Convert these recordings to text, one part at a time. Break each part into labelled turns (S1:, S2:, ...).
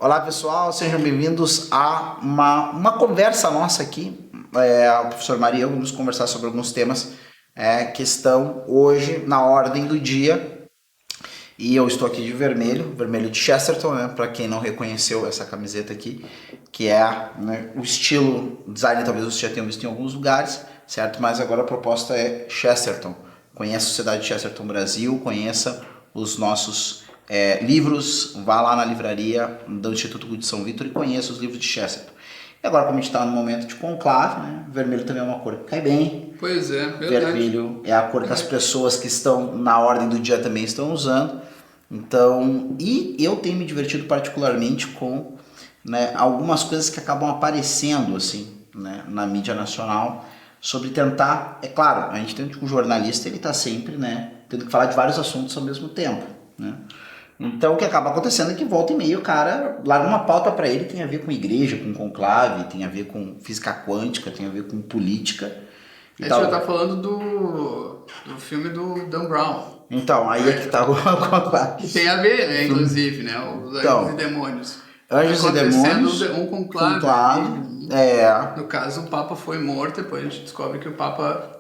S1: Olá pessoal, sejam bem-vindos a uma conversa nossa aqui. O professor Maria e eu vamos conversar sobre alguns temas que estão hoje na ordem do dia. E eu estou aqui de vermelho de Chesterton, né? Para quem não reconheceu essa camiseta aqui, que é o estilo design, talvez vocês já tenham visto em alguns lugares, certo? Mas agora a proposta é Chesterton. Conheça a Sociedade Chesterton Brasil, conheça os nossos livros, vá lá na livraria do Instituto de São Vítor e conheça os livros de Chesterton. E agora, como a gente está no momento de conclave, né? Vermelho também é uma cor que cai bem.
S2: Pois é, verdade.
S1: Vermelho é a cor que as pessoas que estão na ordem do dia também estão usando. Então, e eu tenho me divertido particularmente com algumas coisas que acabam aparecendo assim, na mídia nacional, sobre tentar, é claro, a gente tem um jornalista, ele está sempre tendo que falar de vários assuntos ao mesmo tempo, né? Então o que acaba acontecendo é que volta e meia o cara larga uma pauta para ele, tem a ver com igreja, com conclave, tem a ver com física quântica, tem a ver com política.
S2: A gente já tá falando do filme do Dan Brown.
S1: Então, aí é que tá o
S2: que tem a ver, né, inclusive, né, os Anjos e Demônios.
S1: Anjos e Demônios,
S2: um conclave. No caso, o Papa foi morto, depois a gente descobre que o Papa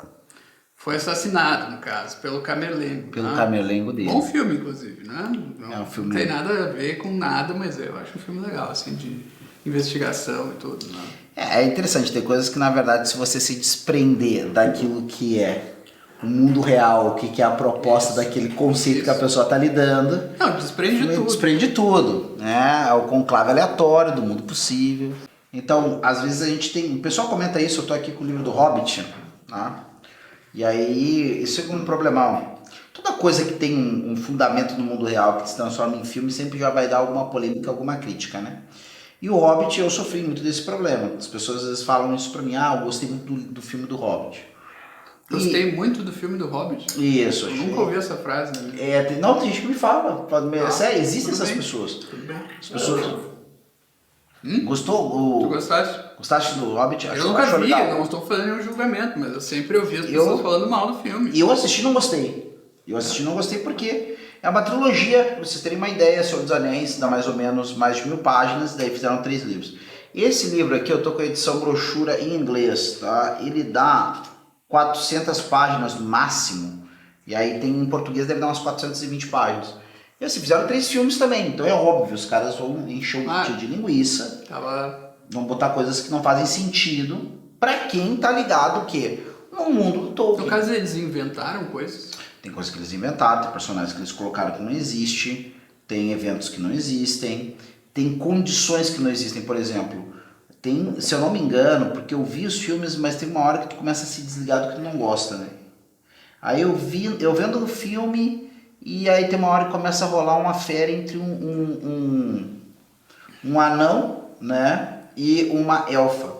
S2: foi assassinado, no caso, pelo Camerlengo.
S1: Pelo Camerlengo dele.
S2: Bom filme, inclusive, né?
S1: Um filme...
S2: Não tem nada a ver com nada, mas eu acho um filme legal, assim, de investigação e tudo, né?
S1: É interessante, tem coisas que, na verdade, se você se desprender daquilo que é o mundo real, o que é a proposta daquele conceito que a pessoa está lidando...
S2: Não, desprende tudo.
S1: Desprende tudo, né? É o conclave aleatório do mundo possível. Então, às vezes a gente tem... O pessoal comenta isso, eu tô aqui com o livro do Hobbit, tá? E aí, isso é um problemão. Toda coisa que tem um fundamento no mundo real, que se transforma em filme, sempre já vai dar alguma polêmica, alguma crítica, né? E o Hobbit, eu sofri muito desse problema. As pessoas às vezes falam isso pra mim, eu gostei muito do filme do Hobbit.
S2: Gostei muito do filme do Hobbit?
S1: Isso.
S2: Eu nunca ouvi essa frase, né?
S1: Não, tem gente que me fala. Sério, existem essas pessoas.
S2: Tudo bem.
S1: As pessoas... Gostou?
S2: Tu gostaste?
S1: Gostaste do Hobbit?
S2: Eu nunca vi, eu não estou fazendo nenhum julgamento, mas eu sempre ouvi as pessoas falando mal do filme.
S1: E eu assisti e não gostei. Porque é uma trilogia, pra vocês terem uma ideia, Senhor dos Anéis, dá mais ou menos mais de 1000 páginas, daí fizeram 3 livros. Esse livro aqui, eu tô com a edição brochura em inglês, tá? Ele dá 400 páginas no máximo, e aí tem em português deve dar umas 420 páginas. E assim, fizeram 3 filmes também, então é óbvio, os caras vão encher o de linguiça, vão botar coisas que não fazem sentido pra quem tá ligado o quê? No mundo do Tolkien.
S2: No caso, eles inventaram coisas?
S1: Tem coisas que eles inventaram, tem personagens que eles colocaram que não existe, tem eventos que não existem, tem condições que não existem, por exemplo, tem, se eu não me engano, porque eu vi os filmes, mas tem uma hora que tu começa a se desligar do que tu não gosta, né? Aí eu vendo o filme, e aí tem uma hora que começa a rolar uma fera entre um anão, né, e uma elfa,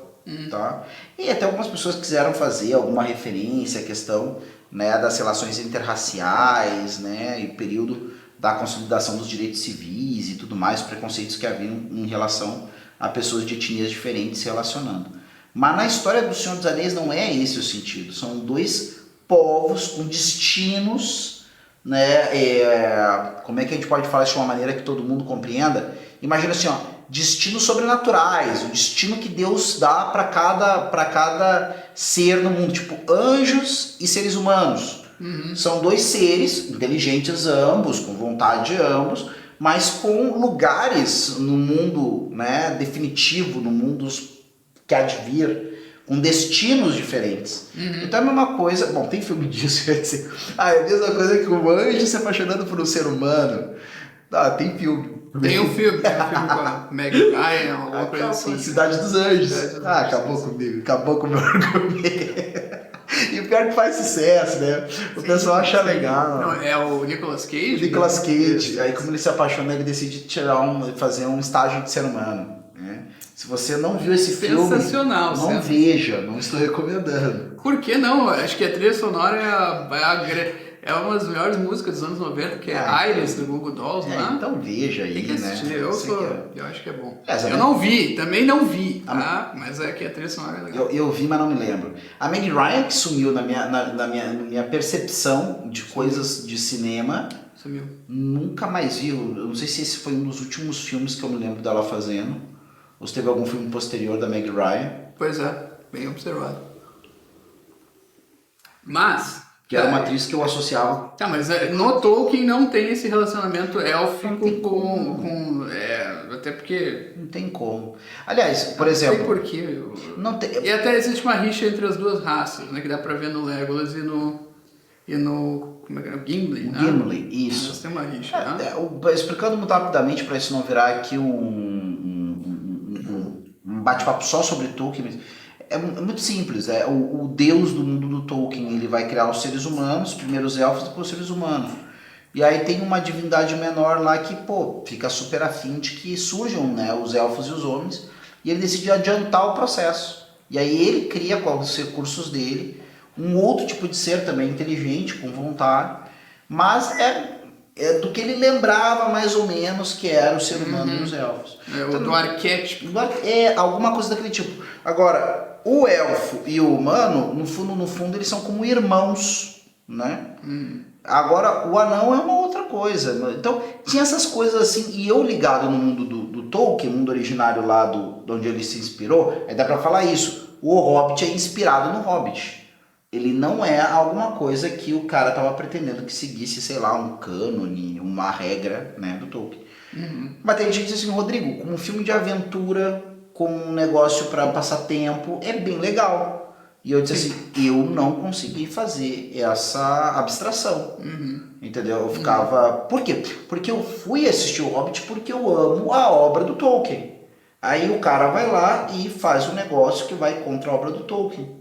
S1: tá? E até algumas pessoas quiseram fazer alguma referência à questão das relações interraciais, e o período da consolidação dos direitos civis e tudo mais, preconceitos que haviam em relação a pessoas de etnias diferentes se relacionando. Mas na história do Senhor dos Anéis não é esse o sentido, são 2 povos com destinos, como é que a gente pode falar isso de uma maneira que todo mundo compreenda? Imagina assim, destinos sobrenaturais, o destino que Deus dá para cada ser no mundo, tipo anjos e seres humanos. São 2 seres inteligentes ambos, com vontade ambos, mas com lugares no mundo definitivo, no mundo que há de vir, com destinos diferentes. Então é a mesma coisa, bom, tem filme disso, é a mesma coisa que um anjo se apaixonando por um ser humano. Tem filme.
S2: Tem um filme com a Meg Ryan, alguma coisa assim.
S1: Cidade dos Anjos. Acabou comigo, acabou com o meu argumento. E o pior que faz sucesso, né? O pessoal acha legal.
S2: Não, é o Nicolas Cage?
S1: O Nicolas Cage. Aí como ele se apaixona, ele decide fazer um estágio de ser humano. Né? Se você não viu esse filme, não veja, não estou recomendando.
S2: Por que não? Acho que a trilha sonora é uma das melhores músicas dos anos 90, que é Iris, do Google Dolls, né?
S1: Então veja aí,
S2: tem que assistir,
S1: né?
S2: eu acho que é bom. Eu não vi, também não vi, tá? Mas é que a trilha sonora é legal.
S1: Eu vi, mas não me lembro. A Meg Ryan que sumiu na minha percepção de coisas de cinema.
S2: Sumiu.
S1: Nunca mais vi. Eu não sei se esse foi um dos últimos filmes que eu me lembro dela fazendo. Ou se teve algum filme posterior da Meg Ryan.
S2: Pois é, bem observado. Mas...
S1: Que era uma atriz que eu associava.
S2: Tá, mas no Tolkien não tem esse relacionamento élfico com até porque...
S1: Não tem como. Aliás, por exemplo...
S2: Não tem porquê.
S1: Não tem...
S2: E até existe uma rixa entre as duas raças, né? Que dá pra ver no Legolas e no como é que é? Gimli, né?
S1: Gimli, isso.
S2: Eles têm uma rixa, né?
S1: Explicando muito rapidamente para isso não virar aqui um bate-papo só sobre Tolkien, mas é muito simples. O deus do mundo do Tolkien, ele vai criar os seres humanos, primeiro os elfos, depois os seres humanos. E aí tem uma divindade menor lá que, fica super afim de que surjam, né, os elfos e os homens, e ele decide adiantar o processo. E aí ele cria com os recursos dele um outro tipo de ser também inteligente, com vontade, mas é do que ele lembrava mais ou menos que era o ser humano e os elfos.
S2: Então, do arquétipo.
S1: Alguma coisa daquele tipo. Agora, o elfo e o humano, no fundo, eles são como irmãos, né? Agora, o anão é uma outra coisa. Então, tinha essas coisas assim, e eu ligado no mundo do Tolkien, mundo originário lá de onde ele se inspirou, aí dá pra falar isso. O Hobbit é inspirado no Hobbit. Ele não é alguma coisa que o cara tava pretendendo que seguisse, sei lá, um cânone, uma regra, né, do Tolkien. Mas tem gente que diz assim, Rodrigo, como um filme de aventura, como um negócio para passar tempo, é bem legal. E eu disse assim, eu não consegui fazer essa abstração. Entendeu? Eu ficava... Por quê? Porque eu fui assistir o Hobbit porque eu amo a obra do Tolkien. Aí o cara vai lá e faz um negócio que vai contra a obra do Tolkien.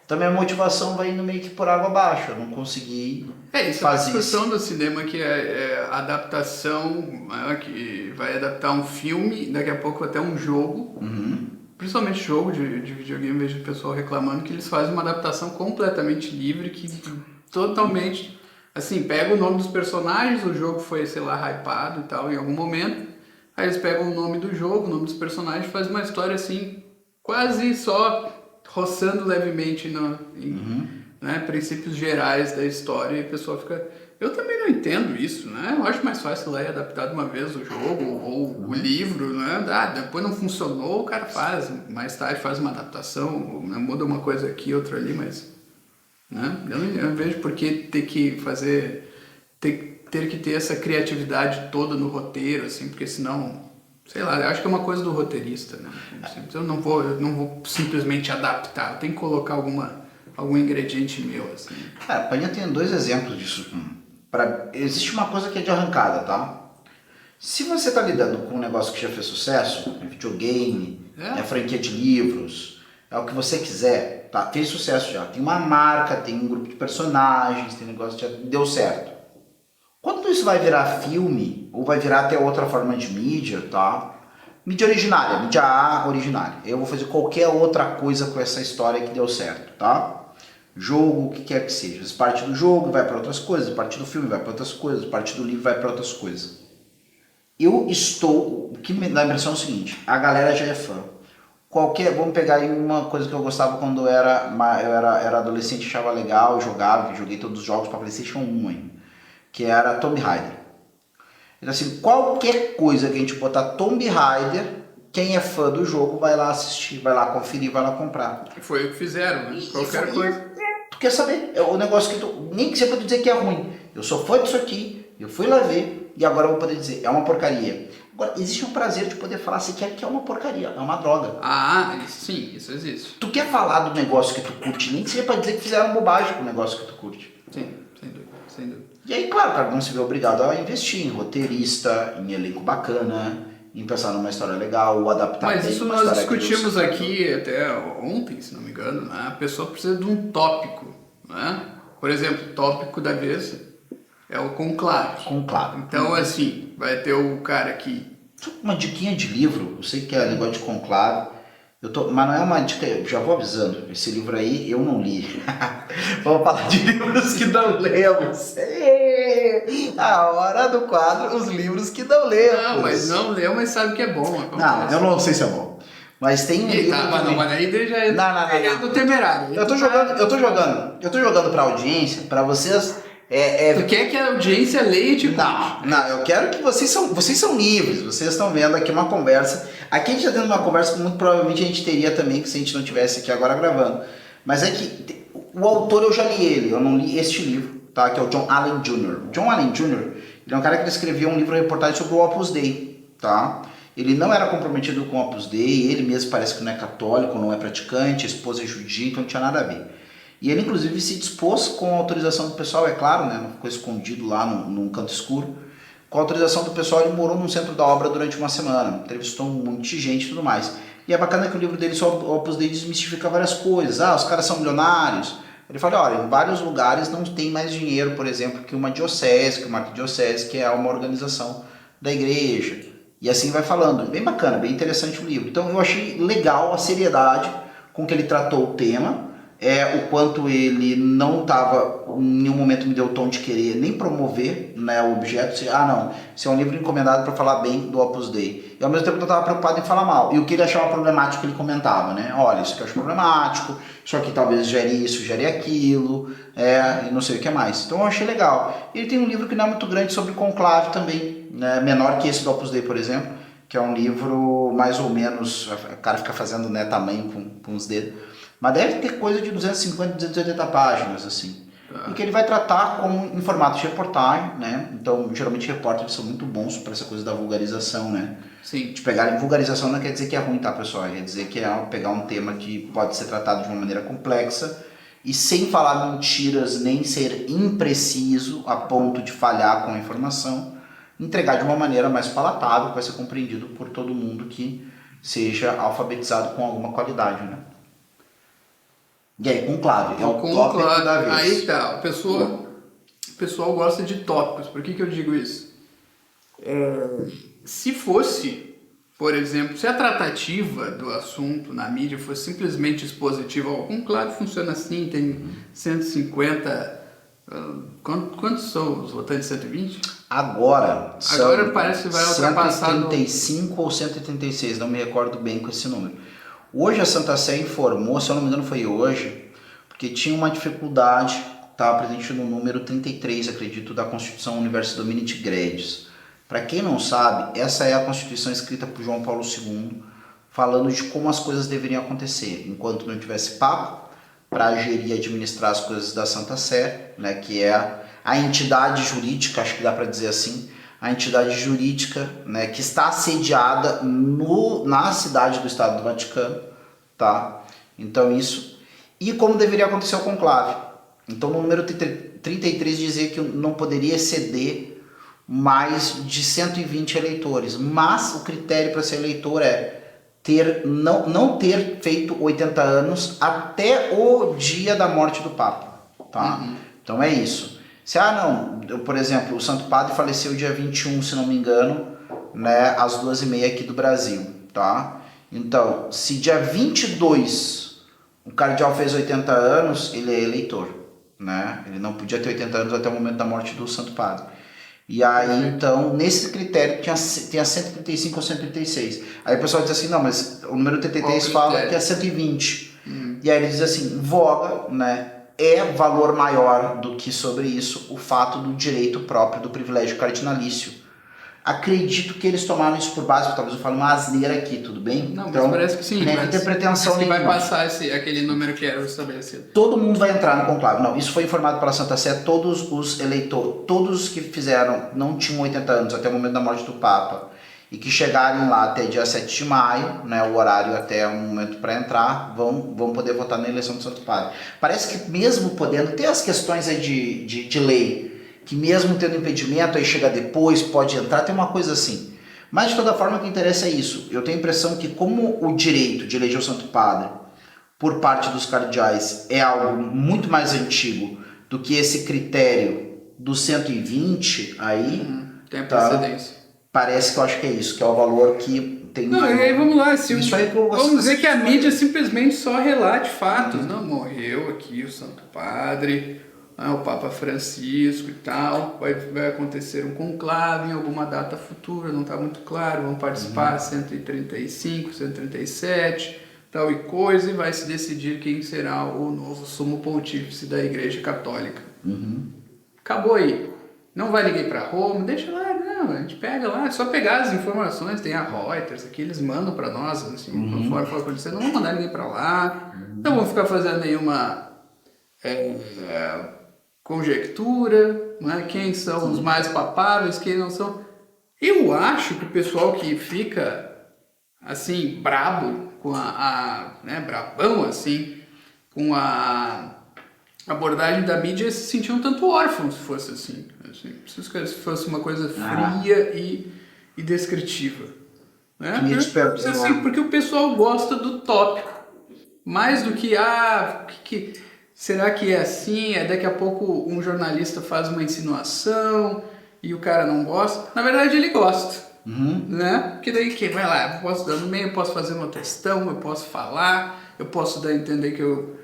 S1: Então minha motivação vai indo meio que por água abaixo. Eu não consegui
S2: isso
S1: fazer
S2: é a discussão do cinema, que é a adaptação, né, que vai adaptar um filme, daqui a pouco até um jogo. Principalmente jogo de videogame, vejo o pessoal reclamando que eles fazem uma adaptação completamente livre, que totalmente, assim, pega o nome dos personagens, o jogo foi, sei lá, hypado e tal em algum momento, aí eles pegam o nome do jogo, o nome dos personagens, fazem uma história assim, quase só roçando levemente né, princípios gerais da história, e a pessoa fica... Eu também não entendo isso, né? Eu acho mais fácil lá adaptar de uma vez o jogo ou o livro, né? Depois não funcionou, o cara faz, mais tarde faz uma adaptação, muda uma coisa aqui, outra ali, mas... Né? Eu não vejo por que ter que fazer... ter que ter essa criatividade toda no roteiro, assim, porque senão... Sei lá, eu acho que é uma coisa do roteirista, né? Eu não vou simplesmente adaptar, eu tenho que colocar algum ingrediente meu, assim.
S1: Cara, Panha tem dois exemplos disso. Existe uma coisa que é de arrancada, tá? Se você tá lidando com um negócio que já fez sucesso, é videogame, é franquia de livros, é o que você quiser, tá? Fez sucesso já. Tem uma marca, tem um grupo de personagens, tem um negócio que já deu certo. Quando isso vai virar filme, ou vai virar até outra forma de mídia, tá? Mídia originária, mídia A originária. Eu vou fazer qualquer outra coisa com essa história que deu certo, tá? Jogo, o que quer que seja. Parte do jogo vai para outras coisas, parte do filme vai para outras coisas, parte do livro vai para outras coisas. O que me dá a impressão é o seguinte, a galera já é fã. Vamos pegar aí uma coisa que eu gostava quando eu era adolescente, achava legal, joguei todos os jogos para PlayStation 1 ainda, que era Tomb Raider. Então assim, qualquer coisa que a gente botar Tomb Raider, quem é fã do jogo vai lá assistir, vai lá conferir, vai lá comprar.
S2: Foi o que fizeram, né? Qualquer coisa.
S1: Tu quer saber? É o negócio que nem que você pode dizer que é ruim. Eu sou fã disso aqui, eu fui lá ver e agora eu vou poder dizer, é uma porcaria. Agora, existe um prazer de poder falar se quer que é uma porcaria, é uma droga.
S2: Sim, isso existe.
S1: Tu quer falar do negócio que tu curte, nem que seja pra dizer que fizeram bobagem com o negócio que tu curte.
S2: Sim, sem dúvida.
S1: E aí, claro, cara, não se vê obrigado a investir em roteirista, em elenco bacana, em pensar numa história legal, ou adaptar.
S2: Mas isso nós discutimos aqui até ontem, se não me engano, né? A pessoa precisa de um tópico, né? Por exemplo, o tópico da vez é o conclave. Então, assim, vai ter o cara que...
S1: Uma diquinha de livro, eu sei que é negócio de conclave, Mas não é uma dica, eu já vou avisando, esse livro aí eu não li. Vamos falar de livros que não lemos. A hora do quadro, os livros que não lemos.
S2: Não, mas não leu, mas sabe que é bom.
S1: Não, eu não sei se é bom. Mas tem um livro.
S2: Mas aí já é do temerário.
S1: Eu tô jogando pra audiência, pra vocês.
S2: Tu quer que a audiência leia e te
S1: conte? Não, eu quero que vocês são livres, vocês estão vendo aqui uma conversa. Aqui a gente está tendo uma conversa que muito provavelmente a gente teria também, se a gente não estivesse aqui agora gravando. Mas é que o autor eu já li ele, eu não li este livro, tá? Que é o John Allen Jr. John Allen Jr., ele é um cara que escreveu um livro reportagem sobre o Opus Dei, tá? Ele não era comprometido com o Opus Dei, ele mesmo parece que não é católico, não é praticante, a esposa é judia, então não tinha nada a ver. E ele, inclusive, se dispôs, com a autorização do pessoal, é claro, né, não ficou escondido lá num canto escuro. Com a autorização do pessoal, ele morou no centro da obra durante uma semana, entrevistou um monte de gente e tudo mais. E é bacana que o livro dele sobre o Opus Dei desmistifica várias coisas. Os caras são milionários. Ele fala, olha, em vários lugares não tem mais dinheiro, por exemplo, que uma diocese, que uma arquidiocese, que é uma organização da igreja. E assim vai falando. Bem bacana, bem interessante o livro. Então eu achei legal a seriedade com que ele tratou o tema. O quanto ele não estava, em nenhum momento me deu o tom de querer nem promover, né, o objeto. Não, isso é um livro encomendado para falar bem do Opus Dei. E ao mesmo tempo eu estava preocupado em falar mal. E o que ele achava problemático ele comentava, né? Olha, isso aqui eu acho problemático, isso aqui talvez gere isso, gere aquilo, e não sei o que mais. Então eu achei legal. Ele tem um livro que não é muito grande sobre conclave também, né, menor que esse do Opus Dei, por exemplo, que é um livro mais ou menos, o cara fica fazendo, né, tamanho com os dedos. Mas deve ter coisa de 250, 280 páginas, assim. E que ele vai tratar em formato de reportagem, né? Então, geralmente, repórteres são muito bons para essa coisa da vulgarização, né?
S2: Sim.
S1: De pegarem vulgarização não quer dizer que é ruim, tá, pessoal? Quer dizer que é pegar um tema que pode ser tratado de uma maneira complexa e sem falar mentiras, nem ser impreciso a ponto de falhar com a informação, entregar de uma maneira mais palatável, que vai ser compreendido por todo mundo que seja alfabetizado com alguma qualidade, né? E aí, conclave, é o tópico da vez.
S2: Aí tá, o pessoal gosta de tópicos. Por que eu digo isso? Se fosse, por exemplo, se a tratativa do assunto na mídia fosse simplesmente expositiva, o conclave funciona assim, tem 150... Quantos são os votantes? 120?
S1: Agora
S2: parece que vai ultrapassar
S1: 135 ou 136, não me recordo bem com esse número. Hoje a Santa Sé informou, se eu não me engano foi hoje, porque tinha uma dificuldade, estava presente no número 33, acredito, da Constituição Universi Dominici Gredis. Para quem não sabe, essa é a Constituição escrita por João Paulo II, falando de como as coisas deveriam acontecer, enquanto não tivesse Papa, para gerir e administrar as coisas da Santa Sé, né, que é a entidade jurídica, acho que dá para dizer assim, a entidade jurídica, né, que está sediada na cidade do Estado do Vaticano, tá? Então isso. E como deveria acontecer o conclave. Então no número 33 dizia que não poderia exceder mais de 120 eleitores, mas o critério para ser eleitor é não ter feito 80 anos até o dia da morte do Papa, tá? Uhum. Então é isso. Se, por exemplo, o Santo Padre faleceu dia 21, se não me engano, né, às 2h30 aqui do Brasil, tá? Então, se dia 22 o cardeal fez 80 anos, ele é eleitor, né? Ele não podia ter 80 anos até o momento da morte do Santo Padre. E aí, então, nesse critério, tinha 135 ou 136. Aí o pessoal diz assim, não, mas o número 33 fala que é 120. E aí ele diz assim, voga, né? É valor maior do que sobre isso o fato do direito próprio do privilégio cardinalício. Acredito que eles tomaram isso por base, talvez eu fale uma asneira aqui, tudo bem?
S2: Não, então, mas parece que sim.
S1: Não tem pretensão nenhuma.
S2: Vai passar aquele número que era estabelecido.
S1: Todo mundo vai entrar no conclave. Não, isso foi informado pela Santa Sé, todos os eleitores, todos os que fizeram, não tinham 80 anos até o momento da morte do Papa, e que chegarem lá até dia 7 de maio, né, o horário até o momento para entrar, vão poder votar na eleição do Santo Padre. Parece que mesmo podendo, tem as questões aí de lei, que mesmo tendo impedimento, aí chega depois, pode entrar, tem uma coisa assim. Mas de toda forma o que interessa é isso. Eu tenho a impressão que como o direito de eleger o Santo Padre por parte dos cardeais é algo muito mais antigo do que esse critério dos 120 aí...
S2: Tem precedência.
S1: Parece que eu acho que é isso, que é o valor que tem...
S2: Não, e aí vamos lá,
S1: Isso aí
S2: vamos dizer que a mídia simplesmente só relate fatos, não morreu aqui o Santo Padre, o Papa Francisco e tal, vai acontecer um conclave em alguma data futura, não está muito claro, vão participar 135, 137, tal e coisa, e vai se decidir quem será o novo sumo pontífice da Igreja Católica. Acabou aí. Não vai ligar para Roma, deixa lá, não, a gente pega lá, é só pegar as informações, tem a Reuters aqui, eles mandam para nós, assim, conforme for acontecer, não vamos mandar ninguém para lá, não vamos ficar fazendo nenhuma conjectura, né? Quem são os mais papáveis, quem não são. Eu acho que o pessoal que fica, assim, brabo, com né, brabão, assim, com a abordagem da mídia, se sentiam um tanto órfãos, se fosse assim. Se fosse uma coisa fria e descritiva. Né? Porque o pessoal gosta do tópico. Mais do que, será que é assim? Daqui a pouco um jornalista faz uma insinuação e o cara não gosta. Na verdade, ele gosta. Né? Porque daí vai lá, eu posso dar no meio, eu posso fazer uma questão, eu posso falar, eu posso dar a entender que eu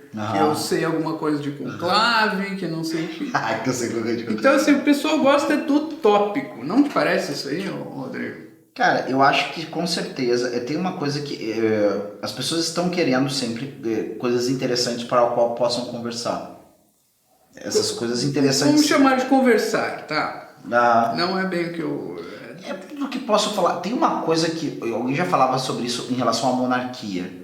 S2: sei alguma coisa de conclave, que não sei o que.
S1: Que eu sei qual é de conclave.
S2: Então, assim, o pessoal gosta do tópico. Não te parece isso aí, Rodrigo?
S1: Cara, eu acho que com certeza tem uma coisa que as pessoas estão querendo sempre coisas interessantes para o qual possam conversar. Essas coisas interessantes.
S2: Vamos chamar de conversar, tá? Não é bem o que eu...
S1: É do que posso falar. Tem uma coisa que alguém já falava sobre isso em relação à monarquia.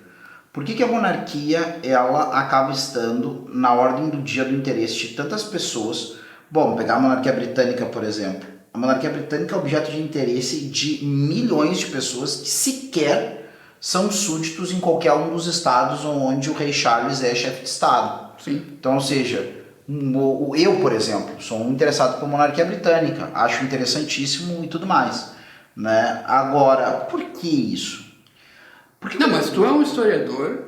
S1: Por que a monarquia ela acaba estando na ordem do dia do interesse de tantas pessoas? Bom, pegar a monarquia britânica, por exemplo. A monarquia britânica é objeto de interesse de milhões de pessoas que sequer são súditos em qualquer um dos estados onde o rei Charles é chefe de estado.
S2: Sim.
S1: Então, ou seja, eu, por exemplo, sou um interessado por monarquia britânica, acho interessantíssimo e tudo mais. Né? Agora, por que isso?
S2: Não, mas tu é um historiador,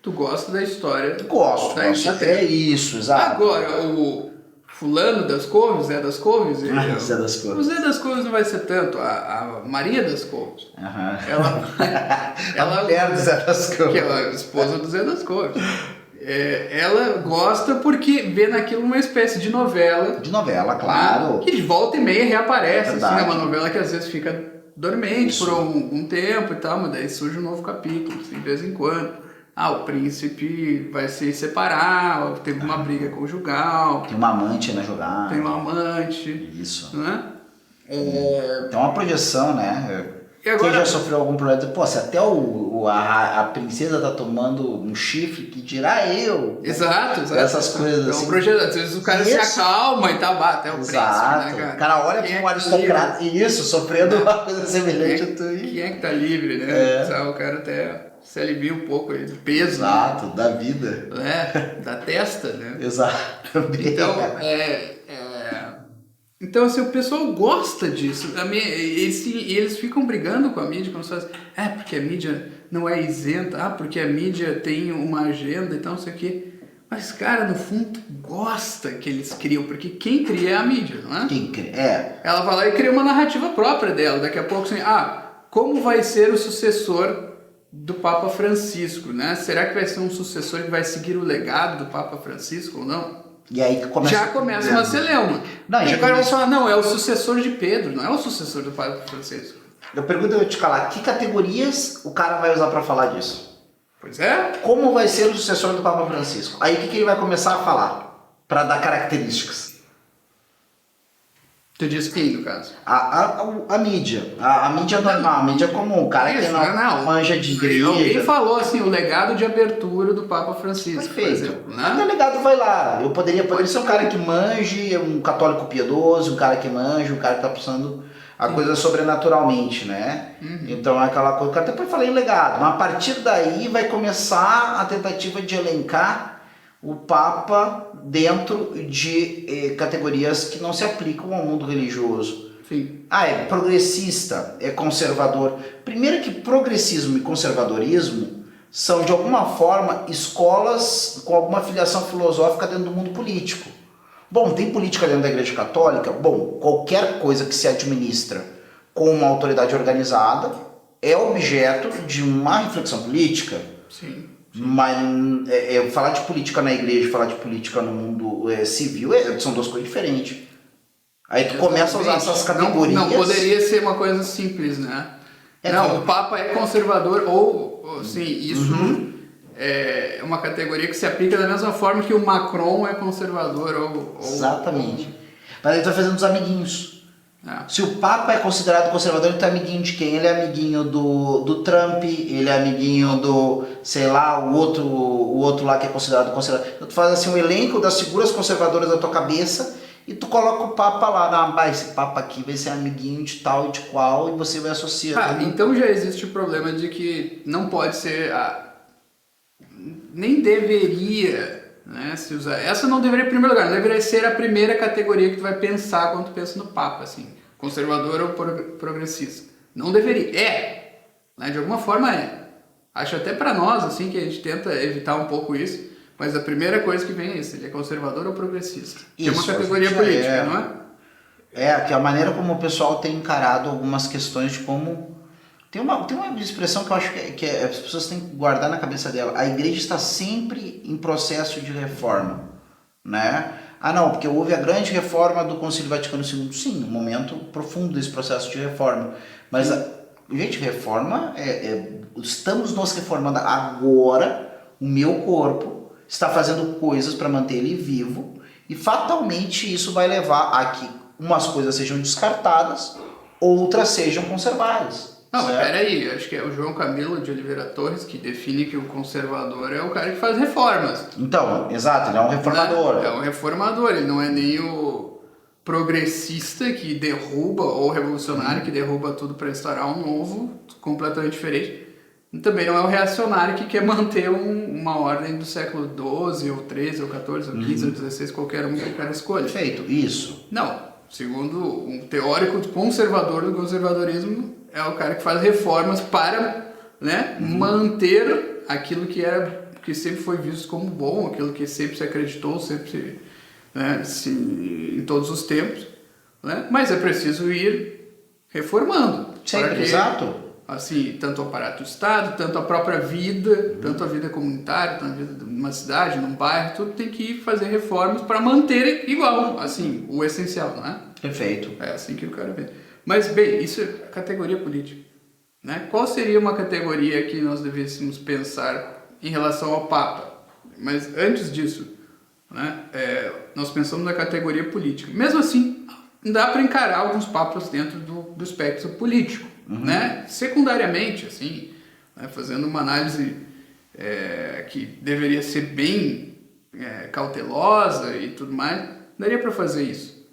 S2: tu gosta da história.
S1: Gosto, é isso, exato.
S2: Agora, o fulano das Couves, Zé das Couves,
S1: Zé das Couves.
S2: O Zé das Couves não vai ser tanto, a Maria das Couves.
S1: Ela mulher do Zé das Couves.
S2: Que é a esposa do Zé das Couves. Ela gosta porque vê naquilo uma espécie de novela.
S1: De novela, claro.
S2: Que de volta e meia reaparece. Assim, é uma novela que às vezes fica dormente por um tempo e tal, mas daí surge um novo capítulo, assim, de vez em quando. O príncipe vai se separar, teve uma briga conjugal.
S1: Tem uma amante na jogada.
S2: Tem uma amante.
S1: Isso.
S2: Né?
S1: Tem uma projeção, né?
S2: E agora...
S1: Quem já sofreu algum problema? Pô, se até a princesa tá tomando um chifre, que dirá eu?
S2: Exato.
S1: Essas coisas assim.
S2: Às vezes o cara se acalma e tal, até o príncipe, né, cara?
S1: O cara olha para um aristocrata e isso, sofrendo uma coisa semelhante a tu.
S2: Quem é que tá livre, né? O cara até se alivia um pouco aí do peso.
S1: Exato, né? Da vida.
S2: Da testa, né?
S1: Exato.
S2: Então, assim, o pessoal gosta disso. Eles ficam brigando com a mídia, como se fosse, porque a mídia não é isenta, porque a mídia tem uma agenda e tal, não sei o quê. Mas, cara, no fundo, gosta que eles criam, porque quem cria é a mídia, não é?
S1: Quem cria,
S2: Ela vai lá e cria uma narrativa própria dela. Daqui a pouco, assim, como vai ser o sucessor do Papa Francisco, né? Será que vai ser um sucessor que vai seguir o legado do Papa Francisco ou não?
S1: E aí
S2: já começa uma celeuma. O cara vai falar, não, é o sucessor de Pedro, não é o sucessor do Papa Francisco.
S1: Eu pergunto, eu vou te calar, que categorias o cara vai usar para falar disso?
S2: Pois é.
S1: Como vai ser o sucessor do Papa Francisco? Aí o que ele vai começar a falar? Para dar características.
S2: Tu diz quem, no caso?
S1: A mídia. A mídia normal, a mídia comum. O cara que não manja de igreja.
S2: Alguém falou assim, o legado de abertura do Papa Francisco.
S1: Perfeito.
S2: Por exemplo, né?
S1: O legado vai lá. Eu poderia ser um cara que manje, um católico piedoso, um cara que manja, um cara que tá passando a coisa sobrenaturalmente, né? Então é aquela coisa que eu até falei em legado. Mas a partir daí vai começar a tentativa de elencar o Papa dentro de categorias que não se aplicam ao mundo religioso.
S2: Sim.
S1: É progressista, é conservador. Primeiro que progressismo e conservadorismo são, de alguma forma, escolas com alguma filiação filosófica dentro do mundo político. Bom, tem política dentro da Igreja Católica? Bom, qualquer coisa que se administra com uma autoridade organizada, é objeto de uma reflexão política.
S2: Sim.
S1: Mas falar de política na igreja e falar de política no mundo civil são duas coisas diferentes. Aí tu começa a usar essas categorias.
S2: Não poderia ser uma coisa simples, né? O Papa é conservador ou sim, isso é uma categoria que se aplica da mesma forma que o Macron é conservador
S1: Exatamente. Mas ele tá fazendo os amiguinhos. Se o Papa é considerado conservador, ele tá amiguinho de quem? Ele é amiguinho do Trump, ele é amiguinho do, sei lá, o outro lá que é considerado conservador. Tu faz assim um elenco das figuras conservadoras da tua cabeça e tu coloca o Papa lá. Esse Papa aqui vai ser amiguinho de tal e de qual, e você vai associando.
S2: Então já existe o problema de que não pode ser, nem deveria, né, se usar. Essa não deveria, em primeiro lugar, não deveria ser a primeira categoria que tu vai pensar quando tu pensa no Papa, assim, conservador ou progressista. Não deveria. Né, de alguma forma é. Acho até para nós, assim, que a gente tenta evitar um pouco isso, mas a primeira coisa que vem é isso, ele é conservador ou progressista. Isso, é uma categoria política, não é?
S1: Que a maneira como o pessoal tem encarado algumas questões de como... Tem uma expressão que eu acho que as pessoas têm que guardar na cabeça dela. A igreja está sempre em processo de reforma, né? Não, porque houve a grande reforma do Concílio Vaticano II. Sim, um momento profundo desse processo de reforma. Mas, gente, reforma estamos nos reformando agora. O meu corpo está fazendo coisas para manter ele vivo e fatalmente isso vai levar a que umas coisas sejam descartadas, outras sejam conservadas.
S2: Não, mas peraí, acho que é o João Camilo de Oliveira Torres que define que o conservador é o cara que faz reformas.
S1: Então, exato, ele é um reformador.
S2: É um reformador, ele não é nem o progressista que derruba, ou revolucionário que derruba tudo para instaurar um novo, completamente diferente. E também não é o reacionário que quer manter uma ordem do século XII, ou XIII, ou XIV, ou XV, ou XVI, qualquer um que o cara escolha.
S1: Perfeito, isso.
S2: Não, segundo um teórico conservador do conservadorismo, é o cara que faz reformas para, né, manter aquilo que sempre foi visto como bom, aquilo que sempre se acreditou, sempre em todos os tempos, né? Mas é preciso ir reformando.
S1: Sempre, exato.
S2: Assim, tanto o aparato do Estado, tanto a própria vida, tanto a vida comunitária, tanto a vida de uma cidade, num bairro, tudo tem que ir fazer reformas para manter igual, assim, o essencial, não é?
S1: Perfeito.
S2: É assim que o cara vê. Mas, bem, isso é categoria política, né? Qual seria uma categoria que nós devêssemos pensar em relação ao Papa? Mas antes disso, né, nós pensamos na categoria política. Mesmo assim, dá para encarar alguns papas dentro do espectro político, né? Secundariamente, assim, né, fazendo uma análise que deveria ser bem cautelosa e tudo mais, daria para fazer isso,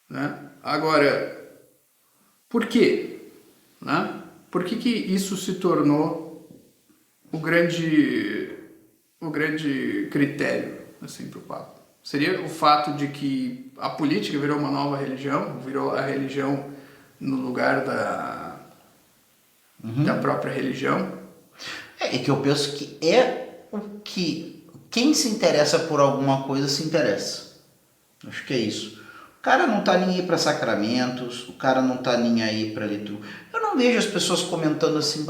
S2: né? Agora, por quê? Né? Por que isso se tornou o grande critério assim, para o Papa? Seria o fato de que a política virou uma nova religião, virou a religião no lugar da própria religião?
S1: É que eu penso que o que quem se interessa por alguma coisa se interessa. Acho que é isso. O cara não tá nem aí para sacramentos, o cara não tá nem aí para liturgia. Eu não vejo as pessoas comentando assim,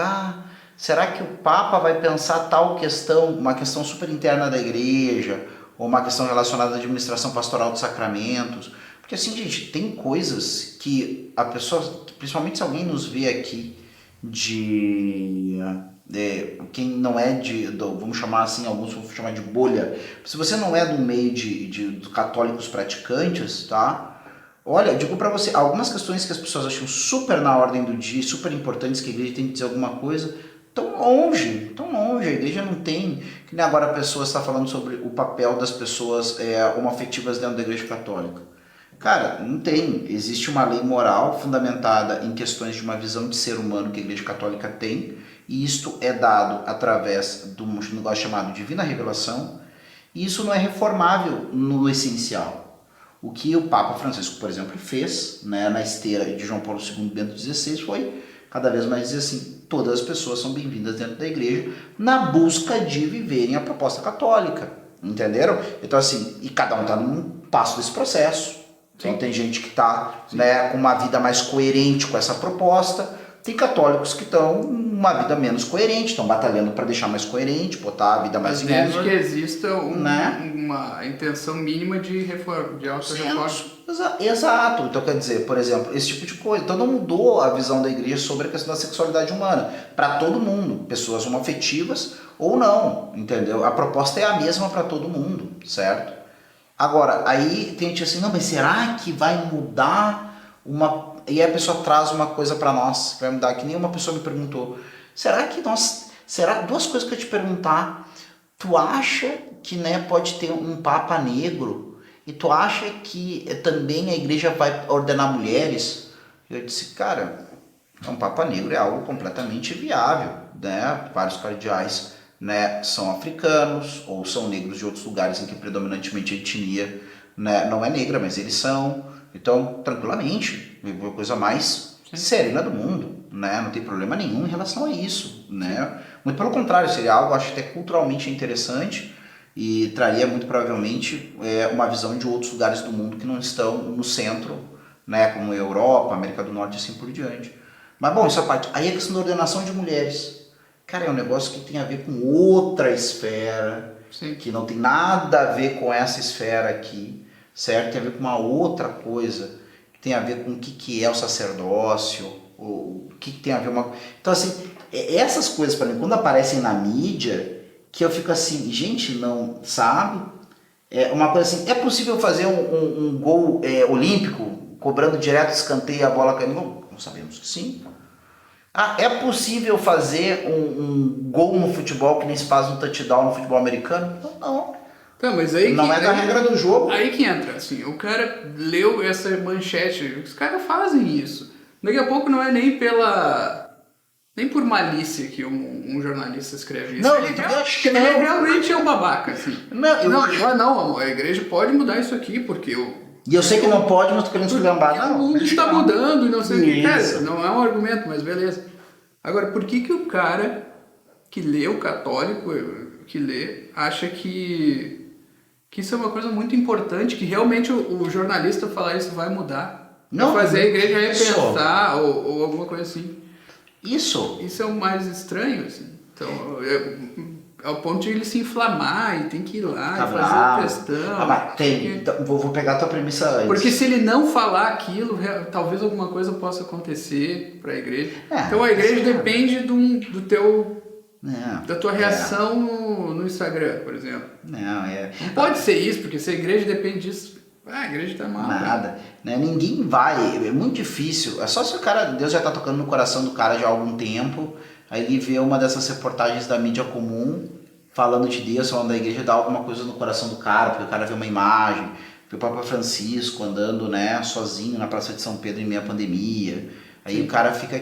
S1: será que o Papa vai pensar tal questão, uma questão super interna da igreja, ou uma questão relacionada à administração pastoral dos sacramentos? Porque assim, gente, tem coisas que a pessoa, principalmente se alguém nos vê aqui quem não é vamos chamar assim, alguns vão chamar de bolha, se você não é do meio de católicos praticantes, tá? Olha, eu digo pra você, algumas questões que as pessoas acham super na ordem do dia, super importantes, que a igreja tem que dizer alguma coisa, tão longe, a igreja não tem, que nem agora a pessoa está falando sobre o papel das pessoas homoafetivas dentro da igreja católica. Cara, não tem, existe uma lei moral fundamentada em questões de uma visão de ser humano que a igreja católica tem, e isto é dado através de um negócio chamado divina revelação, e isso não é reformável no essencial. O que o Papa Francisco, por exemplo, fez, né, na esteira de João Paulo II e Bento XVI foi cada vez mais dizer assim, todas as pessoas são bem-vindas dentro da igreja na busca de viverem a proposta católica, entenderam? Então assim, e cada um está num passo desse processo, Então tem gente que está, né, com uma vida mais coerente com essa proposta. Tem católicos que estão uma vida menos coerente, estão batalhando para deixar mais coerente, botar a vida mais em
S2: desde
S1: ordem.
S2: que exista
S1: né?
S2: uma intenção mínima de reforma, de auto-reforma.
S1: Exato. Então quer dizer, por exemplo, esse tipo de coisa. Então não mudou a visão da igreja sobre a questão da sexualidade humana. Para todo mundo, pessoas homoafetivas ou não, entendeu? A proposta é a mesma para todo mundo, certo? Agora, aí tem gente assim, não, mas será que vai mudar uma... E aí a pessoa traz uma coisa para nós, que vai mudar, que nenhuma pessoa me perguntou. Será que nós... Duas coisas que eu te perguntar. Tu acha que, né, pode ter um papa negro? E tu acha que também a igreja vai ordenar mulheres? Eu disse, cara, um papa negro é algo completamente viável, né? Vários cardeais, né, são africanos ou são negros de outros lugares em que predominantemente a etnia, né, não é negra, mas eles são. Então, tranquilamente, é a coisa mais serena do mundo, né? Não tem problema nenhum em relação a isso, né? Muito pelo contrário, seria algo, acho até culturalmente interessante e traria muito provavelmente uma visão de outros lugares do mundo que não estão no centro, né? Como Europa, América do Norte e assim por diante. Mas bom, essa parte. Aí a questão da ordenação de mulheres. Cara, é um negócio que tem a ver com outra esfera, que não tem nada a ver com essa esfera aqui. Certo? Tem a ver com uma outra coisa, que tem a ver com o que é o sacerdócio, o que tem a ver uma... Então, assim, essas coisas, para mim, quando aparecem na mídia, que eu fico assim, gente, não sabe? É uma coisa assim, é possível fazer um gol olímpico, cobrando direto escanteio e a bola caindo? Não sabemos que sim. Ah, é possível fazer um gol no futebol que nem se faz um touchdown no futebol americano? Não.
S2: Tá, mas aí
S1: não é da regra do jogo.
S2: Aí que entra, assim, o cara leu essa manchete, os caras fazem isso. Daqui a pouco não é nem por malícia que um jornalista escreve isso.
S1: Não, eu acho que não.
S2: Ele realmente é um babaca, assim. Não, a igreja pode mudar isso aqui, porque
S1: E eu sei que não pode, mas tô querendo esculhambar. Não,
S2: o mundo está mudando e não sei o que. Cara,
S1: Isso.
S2: não é um argumento, mas beleza. Agora, por que o cara que lê, o católico que lê, acha que isso é uma coisa muito importante, que realmente o jornalista falar isso vai mudar?
S1: Não,
S2: vai fazer a igreja
S1: isso.
S2: repensar ou alguma coisa assim.
S1: Isso
S2: é o mais estranho, assim. Então, ao ponto de ele se inflamar e tem que ir lá e fazer a questão.
S1: Mas então, vou pegar a tua premissa antes.
S2: Porque se ele não falar aquilo, talvez alguma coisa possa acontecer para a igreja. Então a igreja depende da tua reação no Instagram, por exemplo. Não pode ser isso, porque se a igreja depende disso, a igreja está mal.
S1: Nada. Né? Ninguém vai, é muito difícil. É só se o cara, Deus já está tocando no coração do cara já há algum tempo, aí ele vê uma dessas reportagens da mídia comum, falando de Deus, falando da igreja, dá alguma coisa no coração do cara, porque o cara vê uma imagem, vê o Papa Francisco andando, né, sozinho na Praça de São Pedro em meio à pandemia. Aí o cara fica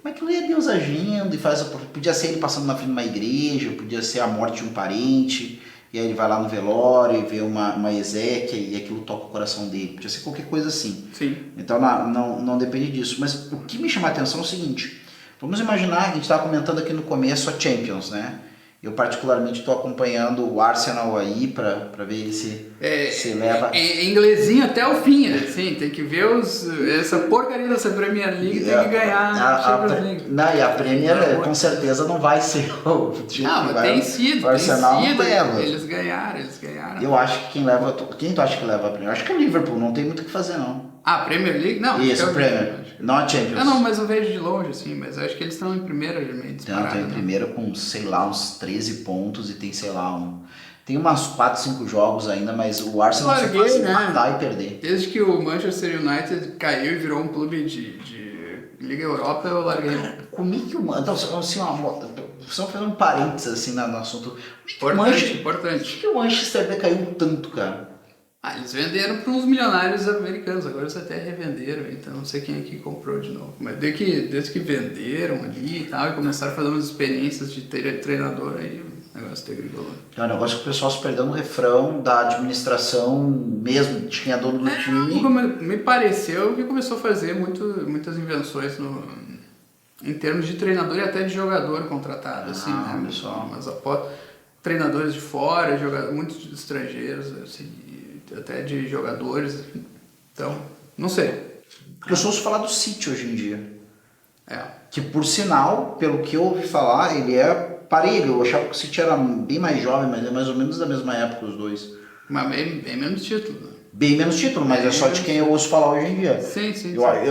S1: mas aquilo é Deus agindo e faz. Podia ser ele passando na frente de uma igreja, podia ser a morte de um parente, e aí ele vai lá no velório e vê uma exéquia e aquilo toca o coração dele. Podia ser qualquer coisa assim.
S2: Sim.
S1: Então não depende disso. Mas o que me chama a atenção é o seguinte: vamos imaginar, a gente estava comentando aqui no começo a Champions, né? Eu particularmente estou acompanhando o Arsenal aí para ver se leva...
S2: É inglesinho até o fim, assim, tem que ver essa porcaria dessa Premier League, tem que ganhar a Champions League.
S1: Não, e a Premier com certeza não vai ser o time
S2: mas tem sido,
S1: o Arsenal não leva.
S2: Eles ganharam.
S1: Eu acho que quem tu acha que leva a Premier? Eu acho que é o Liverpool, não tem muito o que fazer não.
S2: Premier League? Não.
S1: Isso, a Premier, não a Champions.
S2: Não, mas eu vejo de longe, assim, mas eu acho que eles estão em primeira meio disparado.
S1: Estão em primeira com, sei lá, uns 13 pontos e tem, sei lá, tem umas 4, 5 jogos ainda, mas o Arsenal só pode matar e perder.
S2: Desde que o Manchester United caiu e virou um clube de Liga Europa, eu larguei.
S1: Como é que o Então, assim, só fazendo um parênteses assim no assunto.
S2: Importante.
S1: Por que o Manchester decaiu tanto, cara?
S2: Eles venderam para uns milionários americanos, agora eles até revenderam, então não sei quem é que comprou de novo. Mas desde que venderam ali e tal, e começaram a fazer umas experiências de treinador, aí o negócio degringolou.
S1: É um negócio que o pessoal se perdeu no refrão da administração mesmo, tinha dono do time.
S2: Me pareceu que começou a fazer muitas invenções em termos de treinador e até de jogador contratado, assim, né, pessoal? Mas treinadores de fora, muitos estrangeiros, assim, até de jogadores, Então, não sei.
S1: Porque eu só ouço falar do City hoje em dia.
S2: É.
S1: Que por sinal, pelo que eu ouvi falar, ele é parelho. Eu achava que o City era bem mais jovem, mas é mais ou menos da mesma época os dois.
S2: Mas bem menos título, né?
S1: Bem menos título, mas é só de quem eu ouço falar hoje em dia.
S2: Sim.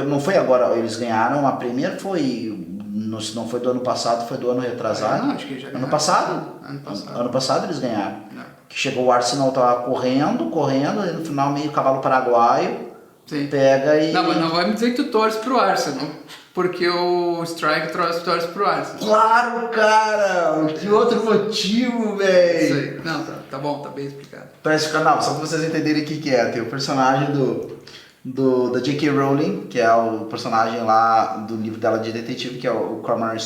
S1: Não foi agora, eles ganharam, a Premier foi, se não foi do ano passado, foi do ano retrasado.
S2: Não, acho que já
S1: Ano
S2: ganharam.
S1: passado? Ano passado eles ganharam.
S2: Não.
S1: Que chegou o Arsenal, tava correndo, e no final meio cavalo paraguaio,
S2: Sim.
S1: pega e...
S2: Não, mas não vai me dizer que tu torce pro Arsenal, porque o Strike torce pro Arsenal.
S1: Claro, cara! Que outro motivo,
S2: Isso
S1: velho!
S2: aí. Não, tá bom, tá bem explicado.
S1: Parece que, não, só pra vocês entenderem o que é. Tem o personagem da J.K. Rowling, que é o personagem lá do livro dela de detetive, que é o Cormoran